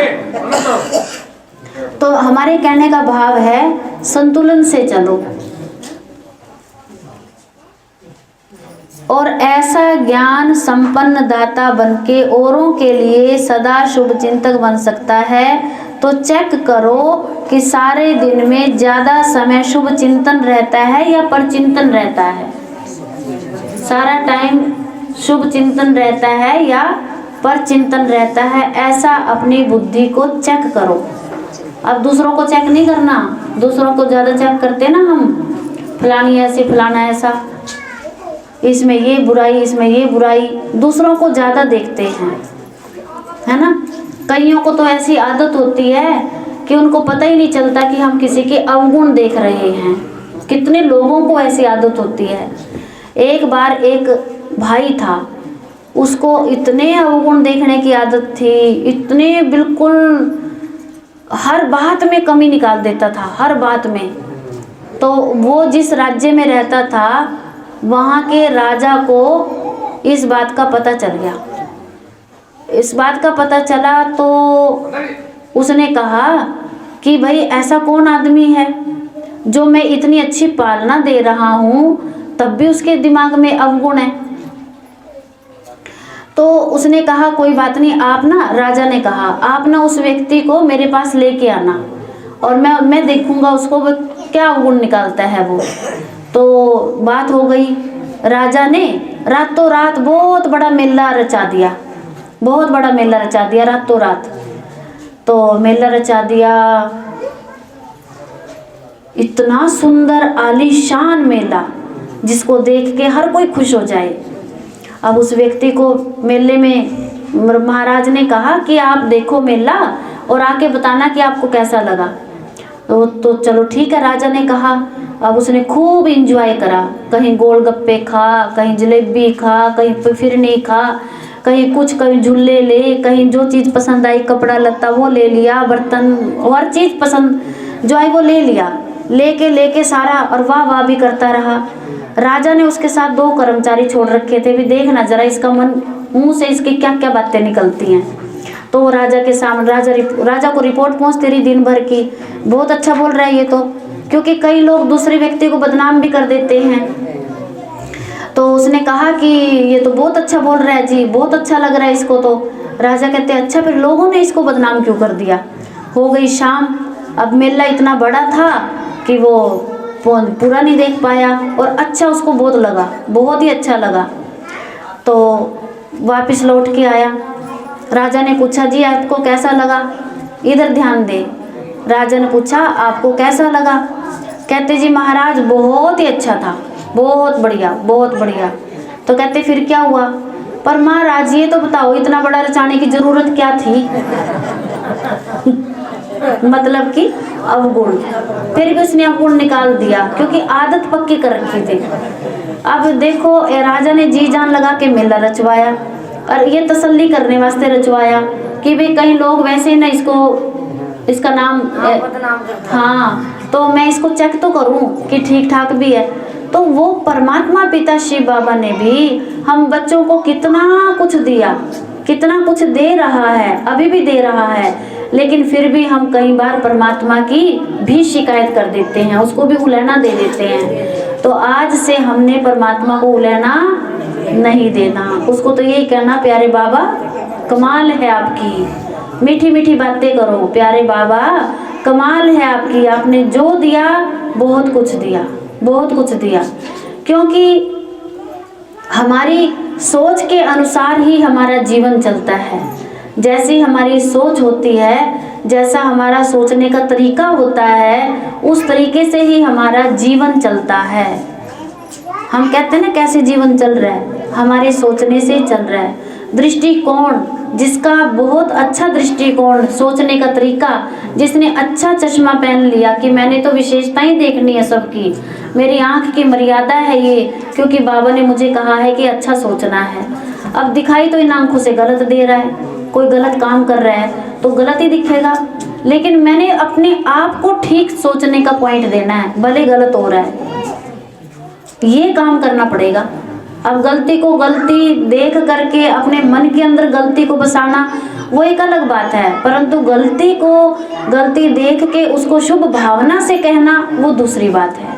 तो हमारे कहने का भाव है संतुलन से चलो और ऐसा ज्ञान संपन्न दाता बनके औरों के लिए सदा शुभ चिंतक बन सकता है। तो चेक करो कि सारे दिन में ज़्यादा समय शुभ चिंतन रहता है या परचिंतन रहता है। सारा टाइम शुभ चिंतन रहता है या परचिंतन रहता है, ऐसा अपनी बुद्धि को चेक करो। अब दूसरों को चेक नहीं करना, दूसरों को ज़्यादा चेक करते ना हम, फलानी ऐसी फलाना ऐसा, इसमें ये बुराई इसमें ये बुराई, दूसरों को ज़्यादा देखते हैं, है ना। कईयों को तो ऐसी आदत होती है कि उनको पता ही नहीं चलता कि हम किसी के अवगुण देख रहे हैं। कितने लोगों को ऐसी आदत होती है। एक बार एक भाई था, उसको इतने अवगुण देखने की आदत थी, इतने बिल्कुल हर बात में कमी निकाल देता था, हर बात में। तो वो जिस राज्य में रहता था वहाँ के राजा को इस बात का पता चल गया। इस बात का पता चला तो उसने कहा कि भाई ऐसा कौन आदमी है जो मैं इतनी अच्छी पालना दे रहा हूँ तब भी उसके दिमाग में अवगुण है। तो उसने कहा कोई बात नहीं, आप ना, राजा ने कहा आप ना उस व्यक्ति को मेरे पास लेके आना और मैं देखूंगा उसको वो क्या अवगुण निकालता है वो। तो बात हो गई, राजा ने रातों रात बहुत बड़ा मेला रचा दिया, बहुत बड़ा मेला रचा दिया रातों रात। तो मेला रचा दिया, इतना सुंदर आलीशान मेला जिसको देख के हर कोई खुश हो जाए। अब उस व्यक्ति को मेले में महाराज ने कहा कि आप देखो मेला और आके बताना कि आपको कैसा लगा। तो चलो ठीक है, राजा ने कहा। अब उसने खूब इंजॉय करा, कहीं गोलगप्पे खा, कहीं जलेबी खा, कहीं फिरनी खा, कहीं कुछ, कहीं झूले ले, कहीं जो चीज़ पसंद आई कपड़ा लत्ता वो ले लिया, बर्तन हर चीज़ पसंद जो आई वो ले लिया, लेके सारा, और वाह वाह भी करता रहा। राजा ने उसके साथ 2 कर्मचारी छोड़ रखे थे, भी देखना जरा इसका मुंह से इसकी क्या क्या बातें निकलती हैं। तो वो राजा के सामने राजा को रिपोर्ट पहुंचती रही दिन भर की, बहुत अच्छा बोल रहा है ये तो, क्योंकि कई लोग दूसरे व्यक्ति को बदनाम भी कर देते हैं। तो उसने कहा कि ये तो बहुत अच्छा बोल रहा है जी, बहुत अच्छा लग रहा है इसको। तो राजा कहते अच्छा फिर लोगों ने इसको बदनाम क्यों कर दिया। हो गई शाम, अब मेला इतना बड़ा था कि वो पूरा नहीं देख पाया, और अच्छा उसको बहुत लगा, बहुत ही अच्छा लगा। तो वापस लौट के आया। राजा ने पूछा जी आपको कैसा लगा, इधर ध्यान दे। राजा ने पूछा आपको कैसा लगा। कहते जी महाराज बहुत ही अच्छा था, बहुत बढ़िया बहुत बढ़िया। तो कहते फिर क्या हुआ। पर महाराज ये तो बताओ इतना बड़ा रचाने की जरूरत क्या थी। मतलब कि अवगुण, फिर भी उसने अवगुण निकाल दिया क्योंकि आदत पक्की कर रखी थी। अब देखो राजा ने जी जान लगा के मेला रचवाया, और ये तसल्ली करने वास्ते रचवाया कि भाई कई लोग वैसे ही ना इसका नाम हाँ, तो मैं इसको चेक तो करूं कि ठीक ठाक भी है। तो वो परमात्मा पिता शिव बाबा ने भी हम बच्चों को कितना कुछ दिया, कितना कुछ दे रहा है, अभी भी दे रहा है, लेकिन फिर भी हम कई बार परमात्मा की भी शिकायत कर देते हैं, उसको भी उलहना दे देते हैं। तो आज से हमने परमात्मा को उलहना नहीं देना, उसको तो यही कहना प्यारे बाबा कमाल है आपकी, मीठी मीठी बातें करो, प्यारे बाबा कमाल है आपकी, आपने जो दिया बहुत कुछ दिया, बहुत कुछ दिया। क्योंकि हमारी सोच के अनुसार ही हमारा जीवन चलता है। जैसी हमारी सोच होती है, जैसा हमारा सोचने का तरीका होता है, उस तरीके से ही हमारा जीवन चलता है। हम कहते हैं ना कैसे जीवन चल रहा है, हमारे सोचने से चल रहा है। दृष्टिकोण, जिसका बहुत अच्छा दृष्टिकोण, सोचने का तरीका, जिसने अच्छा चश्मा पहन लिया कि मैंने तो विशेषताएं देखनी है सबकी, मेरी आंख की मर्यादा है ये, क्योंकि बाबा ने मुझे कहा है कि अच्छा सोचना है। अब दिखाई तो इन आंखों से गलत दे रहा है, कोई गलत काम कर रहा है तो गलत ही दिखेगा, लेकिन मैंने अपने आप को ठीक सोचने का पॉइंट देना है, भले गलत हो रहा है, ये काम करना पड़ेगा। अब गलती को गलती देख करके अपने मन के अंदर गलती को बसाना वो एक अलग बात है, परंतु गलती को गलती देख के उसको शुभ भावना से कहना वो दूसरी बात है।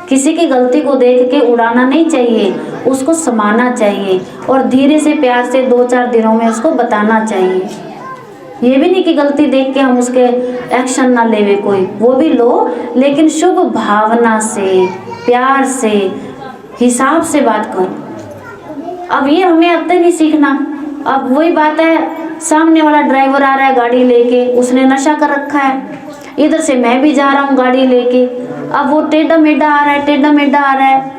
किसी की गलती को देख के उड़ाना नहीं चाहिए, उसको समाना चाहिए और धीरे से प्यार से 2-4 दिनों में उसको बताना चाहिए। ये भी नहीं कि गलती देख के हम उसके एक्शन ना लेवे कोई, वो भी लो, लेकिन शुभ भावना से, प्यार से, हिसाब से बात करो। अब ये हमें अब तक नहीं सीखना। अब वही बात है, सामने वाला ड्राइवर आ रहा है गाड़ी लेके, उसने नशा कर रखा है, इधर से मैं भी जा रहा हूँ गाड़ी लेके, अब वो टेढ़ा मेढ़ा आ रहा है, टेढ़ा मेढ़ा आ रहा है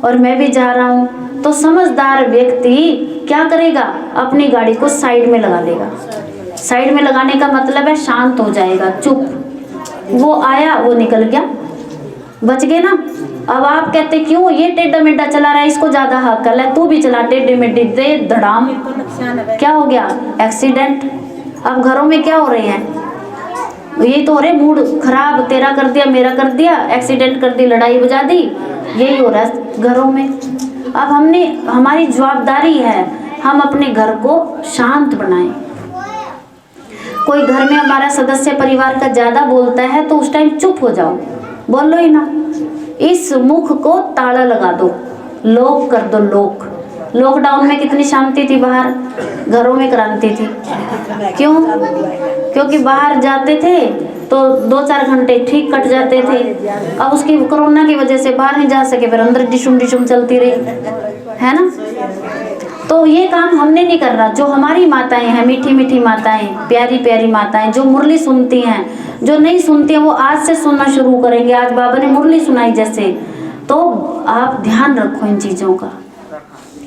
और मैं भी जा रहा हूँ, तो समझदार व्यक्ति क्या करेगा, अपनी गाड़ी को साइड में लगा देगा। साइड में लगाने का मतलब है शांत हो जाएगा, चुप, वो आया वो निकल गया, बच गए ना। अब आप कहते क्यों ये टेढ़ा मेढ़ा चला रहा है, इसको ज्यादा हक है, तू भी चला टेढ़े मेढ़े, दे धड़ाम, क्या हो गया, एक्सीडेंट। अब घरों में क्या हो रहे हैं, ये तो हो रहे मूड खराब, तेरा कर दिया मेरा कर दिया, एक्सीडेंट कर दी, लड़ाई बजा दी, यही हो रहा है घरों में। अब हमारी जवाबदारी है हम अपने घर को शांत बनाएं। कोई घर में हमारा सदस्य परिवार का ज्यादा बोलता है तो उस टाइम चुप हो जाओ, बोलो ही ना, इस मुख को ताला लगा दो, लॉक कर दो, लॉक। लॉकडाउन में कितनी शांति थी बाहर, घरों में क्रांति थी। क्यों? क्योंकि बाहर जाते थे तो 2-4 घंटे ठीक कट जाते थे। अब उसकी कोरोना की वजह से बाहर नहीं जा सके, फिर अंदर डिशुम डिशुम चलती रही, है ना। तो ये काम हमने नहीं करना। जो हमारी माताएं हैं, मीठी मीठी माताएं, प्यारी प्यारी माताएं, जो मुरली सुनती हैं, जो नहीं सुनती हैं वो आज से सुनना शुरू करेंगे। आज बाबा ने मुरली सुनाई जैसे, तो आप ध्यान रखो इन चीज़ों का,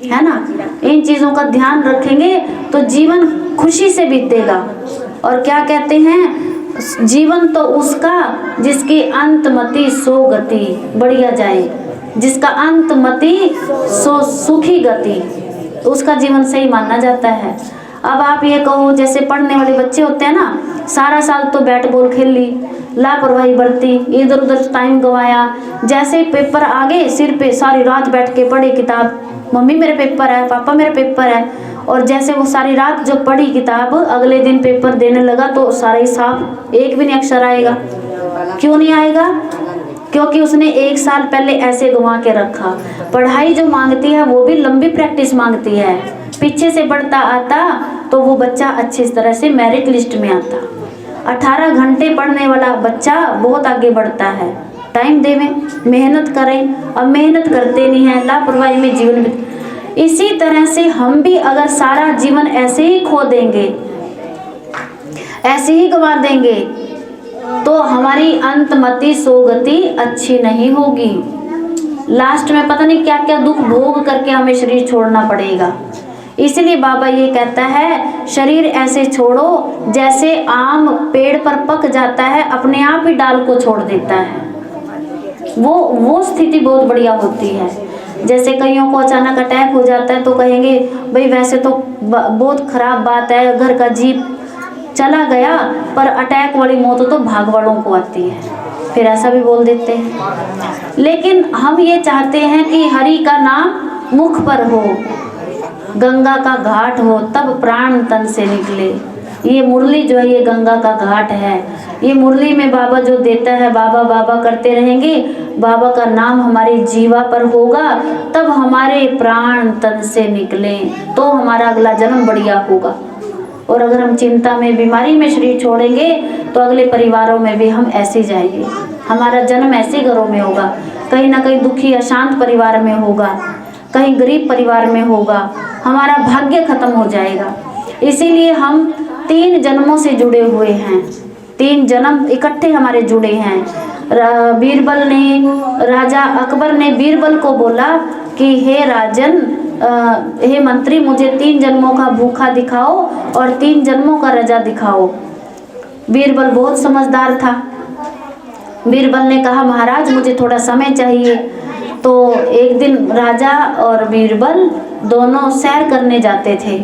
है ना। इन चीज़ों का ध्यान रखेंगे तो जीवन खुशी से बीतेगा। और क्या कहते हैं, जीवन तो उसका जिसकी अंतमति सो गति, बढ़िया जाए, जिसका अंतमति सो सुखी गति, उसका जीवन सही माना जाता है। अब आप ये कहो, जैसे पढ़ने वाले बच्चे होते हैं ना, सारा साल तो बैट बॉल खेल ली, लापरवाही बरती, इधर उधर टाइम गवाया, जैसे ही पेपर आ गए सिर पे सारी रात बैठ के पढ़े किताब, मम्मी मेरे पेपर है, पापा मेरे पेपर है, और जैसे वो सारी रात जो पढ़ी किताब अगले दिन पेपर देने लगा तो सारा ही साफ, एक भी नहीं अक्षर आएगा। क्यों नहीं आएगा? क्योंकि उसने 1 साल पहले ऐसे गंवा के रखा। पढ़ाई जो मांगती है वो भी लंबी प्रैक्टिस मांगती है। पीछे से बढ़ता आता तो वो बच्चा अच्छी तरह से मेरिट लिस्ट में आता। 18 घंटे पढ़ने वाला बच्चा बहुत आगे बढ़ता है। टाइम देवें, मेहनत करें, और मेहनत करते नहीं हैं, लापरवाही में जीवन बीत। इसी तरह से हम भी अगर सारा जीवन ऐसे ही खो देंगे, ऐसे ही गंवा देंगे, तो हमारी अंतमति सोगति अच्छी नहीं होगी। लास्ट में पता नहीं क्या क्या दुख भोग करके हमें शरीर छोड़ना पड़ेगा। इसलिए बाबा ये कहता है, शरीर ऐसे छोड़ो जैसे आम पेड़ पर पक जाता है, अपने आप ही डाल को छोड़ देता है। वो स्थिति बहुत बढ़िया होती है। जैसे कईयों को अचानक अटैक हो जाता है तो कहेंगे भाई वैसे तो बहुत खराब बात है, घर का जीव चला गया, पर अटैक वाली मौत तो भाग वालों को आती है, फिर ऐसा भी बोल देते हैं। लेकिन हम ये चाहते हैं कि हरि का नाम मुख पर हो, गंगा का घाट हो, तब प्राण तन से निकले। ये मुरली जो है ये गंगा का घाट है। ये मुरली में बाबा जो देता है, बाबा बाबा करते रहेंगे, बाबा का नाम हमारी जीवा पर होगा, तब हमारे प्राण तन से निकले, तो हमारा अगला जन्म बढ़िया होगा। और अगर हम चिंता में, बीमारी में शरीर छोड़ेंगे तो अगले परिवारों में भी हम ऐसे जाएंगे। हमारा जन्म ऐसे घरों में होगा, कहीं ना कहीं दुखी अशांत परिवार में होगा, कहीं गरीब परिवार में होगा, हमारा भाग्य खत्म हो जाएगा। इसीलिए हम 3 जन्मों से जुड़े हुए हैं, 3 जन्म इकट्ठे हमारे जुड़े हैं। बीरबल ने, राजा अकबर ने बीरबल को बोला कि हे राजन, हे मंत्री, मुझे 3 जन्मों का भूखा दिखाओ और 3 जन्मों का रजा दिखाओ। बीरबल बहुत समझदार था। बीरबल ने कहा महाराज मुझे थोड़ा समय चाहिए। तो एक दिन राजा और बीरबल दोनों सैर करने जाते थे।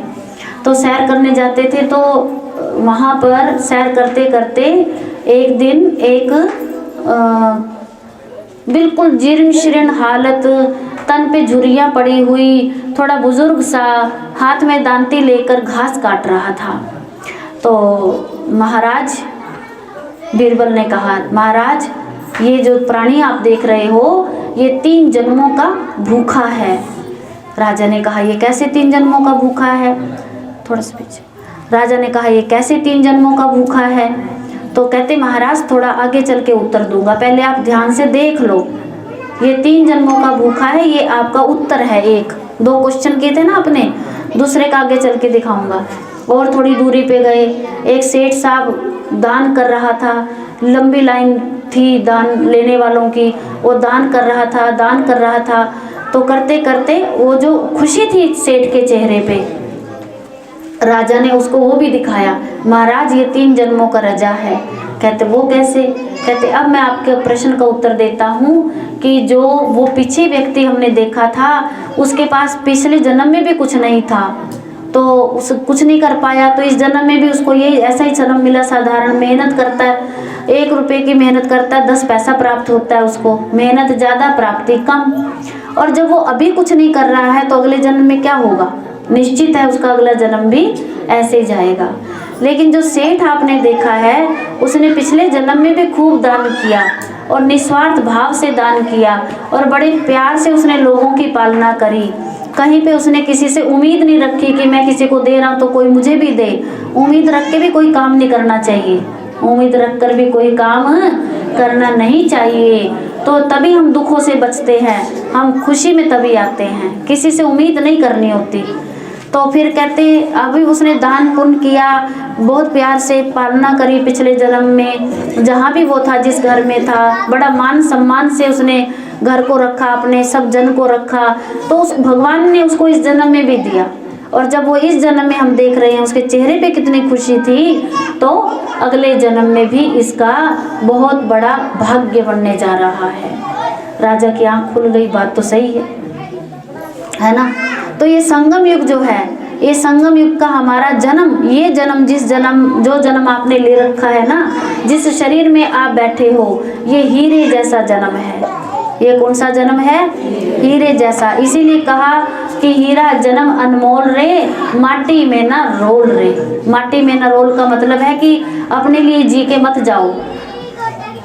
तो सैर करने जाते थे तो वहाँ पर सैर करते करते एक दिन एक बिल्कुल जीर्ण शीर्ण हालत, तन पे झुर्रियाँ पड़ी हुई, थोड़ा बुजुर्ग सा, हाथ में दांती लेकर घास काट रहा था। तो महाराज, बीरबल ने कहा महाराज ये जो प्राणी आप देख रहे हो ये 3 जन्मों का भूखा है। राजा ने कहा ये कैसे 3 जन्मों का भूखा है? थोड़ा सा पीछे। राजा ने कहा ये कैसे 3 जन्मों का भूखा है? तो कहते महाराज थोड़ा आगे चल के उत्तर दूंगा, पहले आप ध्यान से देख लो। ये 3 जन्मों का भूखा है, ये आपका उत्तर है। 1-2 क्वेश्चन किए थे ना अपने, दूसरे का आगे चल के दिखाऊंगा। और थोड़ी दूरी पे गए, एक सेठ साहब दान कर रहा था, लंबी लाइन थी दान लेने वालों की, वो दान कर रहा था। तो करते करते वो जो खुशी थी सेठ के चेहरे पे, राजा ने उसको वो भी दिखाया। महाराज ये 3 जन्मों का रजा है। कहते वो कैसे? कहते अब मैं आपके प्रश्न का उत्तर देता हूँ कि जो वो पीछे व्यक्ति हमने देखा था उसके पास पिछले जन्म में भी कुछ नहीं था, तो उस कुछ नहीं कर पाया, तो इस जन्म में भी उसको ये ऐसा ही जन्म मिला। साधारण मेहनत करता है, 1 रुपये की मेहनत करता है, 10 पैसा प्राप्त होता है उसको, मेहनत ज़्यादा प्राप्ति कम। और जब वो अभी कुछ नहीं कर रहा है तो अगले जन्म में क्या होगा? निश्चित है उसका अगला जन्म भी ऐसे ही जाएगा। लेकिन जो सेठ आपने देखा है उसने पिछले जन्म में भी खूब दान किया और निस्वार्थ भाव से दान किया और बड़े प्यार से उसने लोगों की पालना करी। कहीं पे उसने किसी से उम्मीद नहीं रखी कि मैं किसी को दे रहा हूँ तो कोई मुझे भी दे। उम्मीद रख के भी कोई काम नहीं करना चाहिए, उम्मीद रख कर भी कोई काम करना नहीं चाहिए। तो तभी हम दुखों से बचते हैं, हम खुशी में तभी आते हैं, किसी से उम्मीद नहीं करनी होती। तो फिर कहते अभी उसने दान पुण्य किया, बहुत प्यार से पालना करी पिछले जन्म में, जहाँ भी वो था, जिस घर में था, बड़ा मान सम्मान से उसने घर को रखा, अपने सब जन को रखा, तो उस भगवान ने उसको इस जन्म में भी दिया। और जब वो इस जन्म में हम देख रहे हैं उसके चेहरे पे कितनी खुशी थी, तो अगले जन्म में भी इसका बहुत बड़ा भाग्य बनने जा रहा है। राजा की आंख खुल गई, बात तो सही है ना। तो ये संगम युग जो है, ये संगम युग का हमारा जन्म, ये जन्म जो जन्म आपने ले रखा है ना, जिस शरीर में आप बैठे हो, ये हीरे जैसा जन्म है। ये कौन सा जन्म है? हीरे जैसा। इसीलिए कहा कि हीरा जन्म अनमोल रे, माटी में ना रोल रे। माटी में ना रोल का मतलब है कि अपने लिए जी के मत जाओ,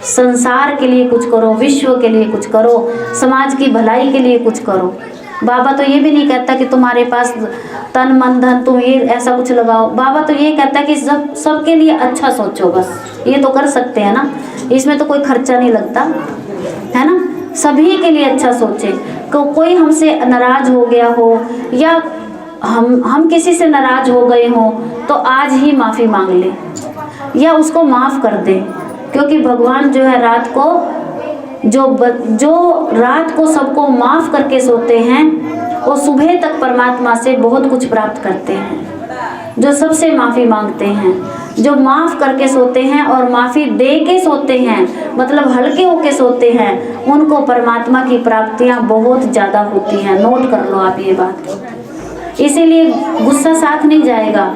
संसार के लिए कुछ करो, विश्व के लिए कुछ करो, समाज की भलाई के लिए कुछ करो। बाबा तो ये भी नहीं कहता कि तुम्हारे पास तन मन धन तुम ये ऐसा कुछ लगाओ। बाबा तो ये कहता है कि सबके लिए अच्छा सोचो, बस ये तो कर सकते हैं ना, इसमें तो कोई खर्चा नहीं लगता है ना। सभी के लिए अच्छा सोचे। कोई हमसे नाराज हो गया हो या हम किसी से नाराज हो गए हो तो आज ही माफ़ी मांग ले या उसको माफ़ कर दे, क्योंकि भगवान जो है रात को जो रात को सबको माफ़ करके सोते हैं वो सुबह तक परमात्मा से बहुत कुछ प्राप्त करते हैं। जो सबसे माफ़ी मांगते हैं, जो माफ़ करके सोते हैं और माफ़ी दे के सोते हैं, मतलब हल्के होके सोते हैं, उनको परमात्मा की प्राप्तियां बहुत ज़्यादा होती हैं। नोट कर लो आप ये बात। इसीलिए गुस्सा साथ नहीं जाएगा,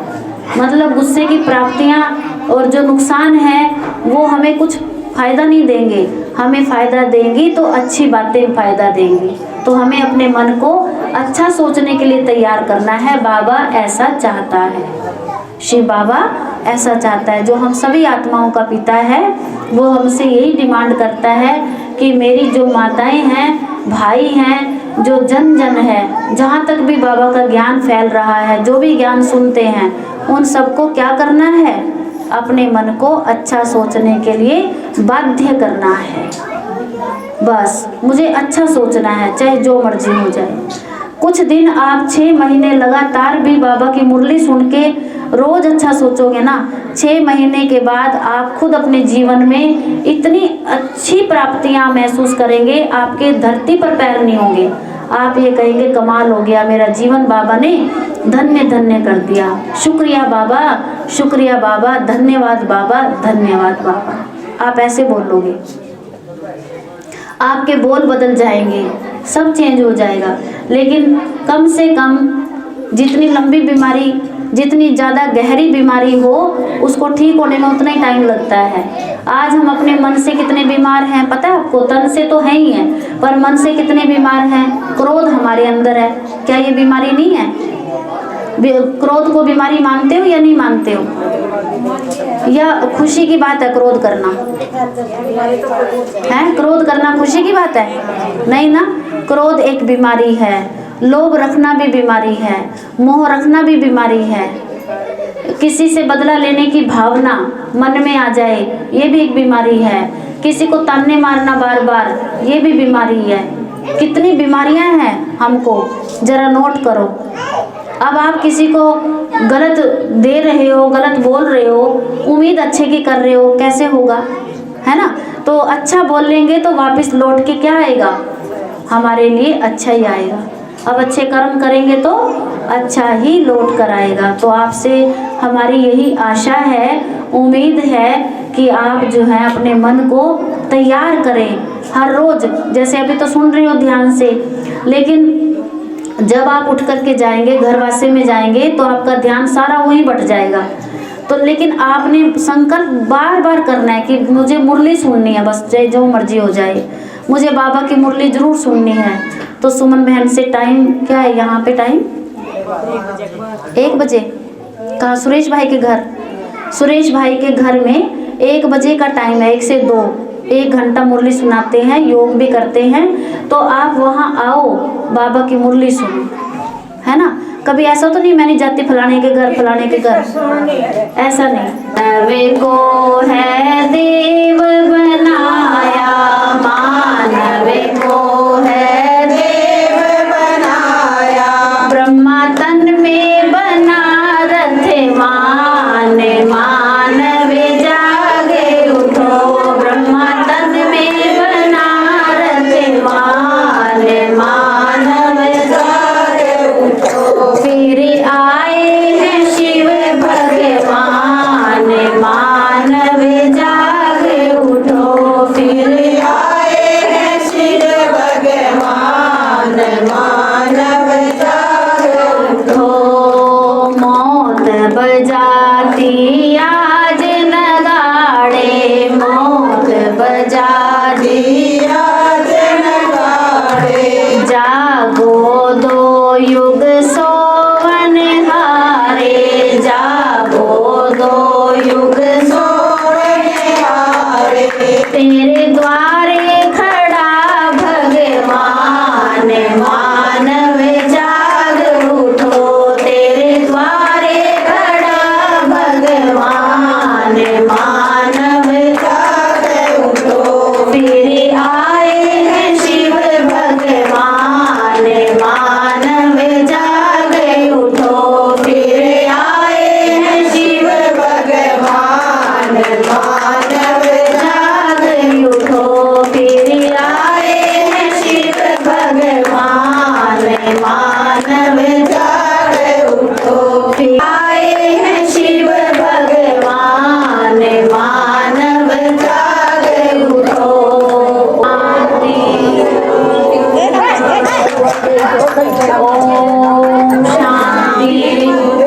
मतलब गुस्से की प्राप्तियां और जो नुकसान है वो हमें कुछ फ़ायदा नहीं देंगे, हमें फ़ायदा देंगी तो अच्छी बातें फ़ायदा देंगी। तो हमें अपने मन को अच्छा सोचने के लिए तैयार करना है। बाबा ऐसा चाहता है, शिव बाबा ऐसा चाहता है। जो हम सभी आत्माओं का पिता है वो हमसे यही डिमांड करता है कि मेरी जो माताएं हैं, भाई हैं, जो जन जन है, जहाँ तक भी बाबा का ज्ञान फैल रहा है, जो भी ज्ञान सुनते हैं, उन सबको क्या करना है, अपने मन को अच्छा सोचने के लिए बाध्य करना है। बस मुझे अच्छा सोचना है, चाहे जो मर्जी हो जाए। कुछ दिन आप 6 महीने लगातार भी बाबा की मुरली सुन के रोज अच्छा सोचोगे ना, 6 महीने के बाद आप खुद अपने जीवन में इतनी अच्छी प्राप्तियां महसूस करेंगे, आपके धरती पर पैर नहीं होंगे। आप ये कहेंगे कमाल हो गया, मेरा जीवन बाबा ने धन्य धन्य कर दिया। शुक्रिया बाबा, शुक्रिया बाबा, धन्यवाद बाबा, धन्यवाद बाबा। आप ऐसे बोलोगे, आपके बोल बदल जाएंगे, सब चेंज हो जाएगा। लेकिन कम से कम जितनी लंबी बीमारी, जितनी ज़्यादा गहरी बीमारी हो, उसको ठीक होने में उतना ही टाइम लगता है। आज हम अपने मन से कितने बीमार हैं पता है आपको? तन से तो है ही है, पर मन से कितने बीमार हैं? क्रोध हमारे अंदर है, क्या ये बीमारी नहीं है? क्रोध को बीमारी मानते हो या नहीं मानते हो? या खुशी की बात है क्रोध करना? है क्रोध करना खुशी की बात है? नहीं ना, क्रोध एक बीमारी है। लोभ रखना भी बीमारी है, मोह रखना भी बीमारी है। किसी से बदला लेने की भावना मन में आ जाए, ये भी एक बीमारी है। किसी को ताने मारना बार बार, ये भी बीमारी है। कितनी बीमारियां हैं हमको, जरा नोट करो। अब आप किसी को गलत दे रहे हो, गलत बोल रहे हो, उम्मीद अच्छे की कर रहे हो, कैसे होगा, है ना? तो अच्छा बोल लेंगे तो वापस लौट के क्या आएगा? हमारे लिए अच्छा ही आएगा। अब अच्छे कर्म करेंगे तो अच्छा ही लौट कर आएगा। तो आपसे हमारी यही आशा है, उम्मीद है कि आप जो है अपने मन को तैयार करें हर रोज़। जैसे अभी तो सुन रही हो ध्यान से, लेकिन जब आप उठ करके जाएंगे, घरवासे में जाएंगे, तो आपका ध्यान सारा वहीं बट जाएगा। तो लेकिन आपने संकल्प बार बार करना है कि मुझे मुरली सुननी है, बस चाहे जो मर्जी हो जाए, मुझे बाबा की मुरली ज़रूर सुननी है। तो सुमन बहन से टाइम क्या है यहाँ पे? टाइम 1 बजे। कहाँ? सुरेश भाई के घर। सुरेश भाई के घर में 1 बजे का टाइम है, 1 से 2, 1 घंटा मुरली सुनाते हैं, योग भी करते हैं। तो आप वहाँ आओ, बाबा की मुरली सुनो, है ना? कभी ऐसा तो नहीं मैं नहीं जाती फलाने के घर, फलाने के घर, ऐसा नहीं। वे को है देव बनाया, मानवे को है देव बनाया, ब्रह्मा तन में बना रथ मान, मानवे जागे उठो, ब्रह्मा तन में बना रथ मान, मानव जागे उठो, फिर आए हैं शिव भगवान, मानव जागे उठो, फिर आए मानव जाग उठो, आए हैं शिव भगवान, मानव जाग उठो। शांति। ओम शांति।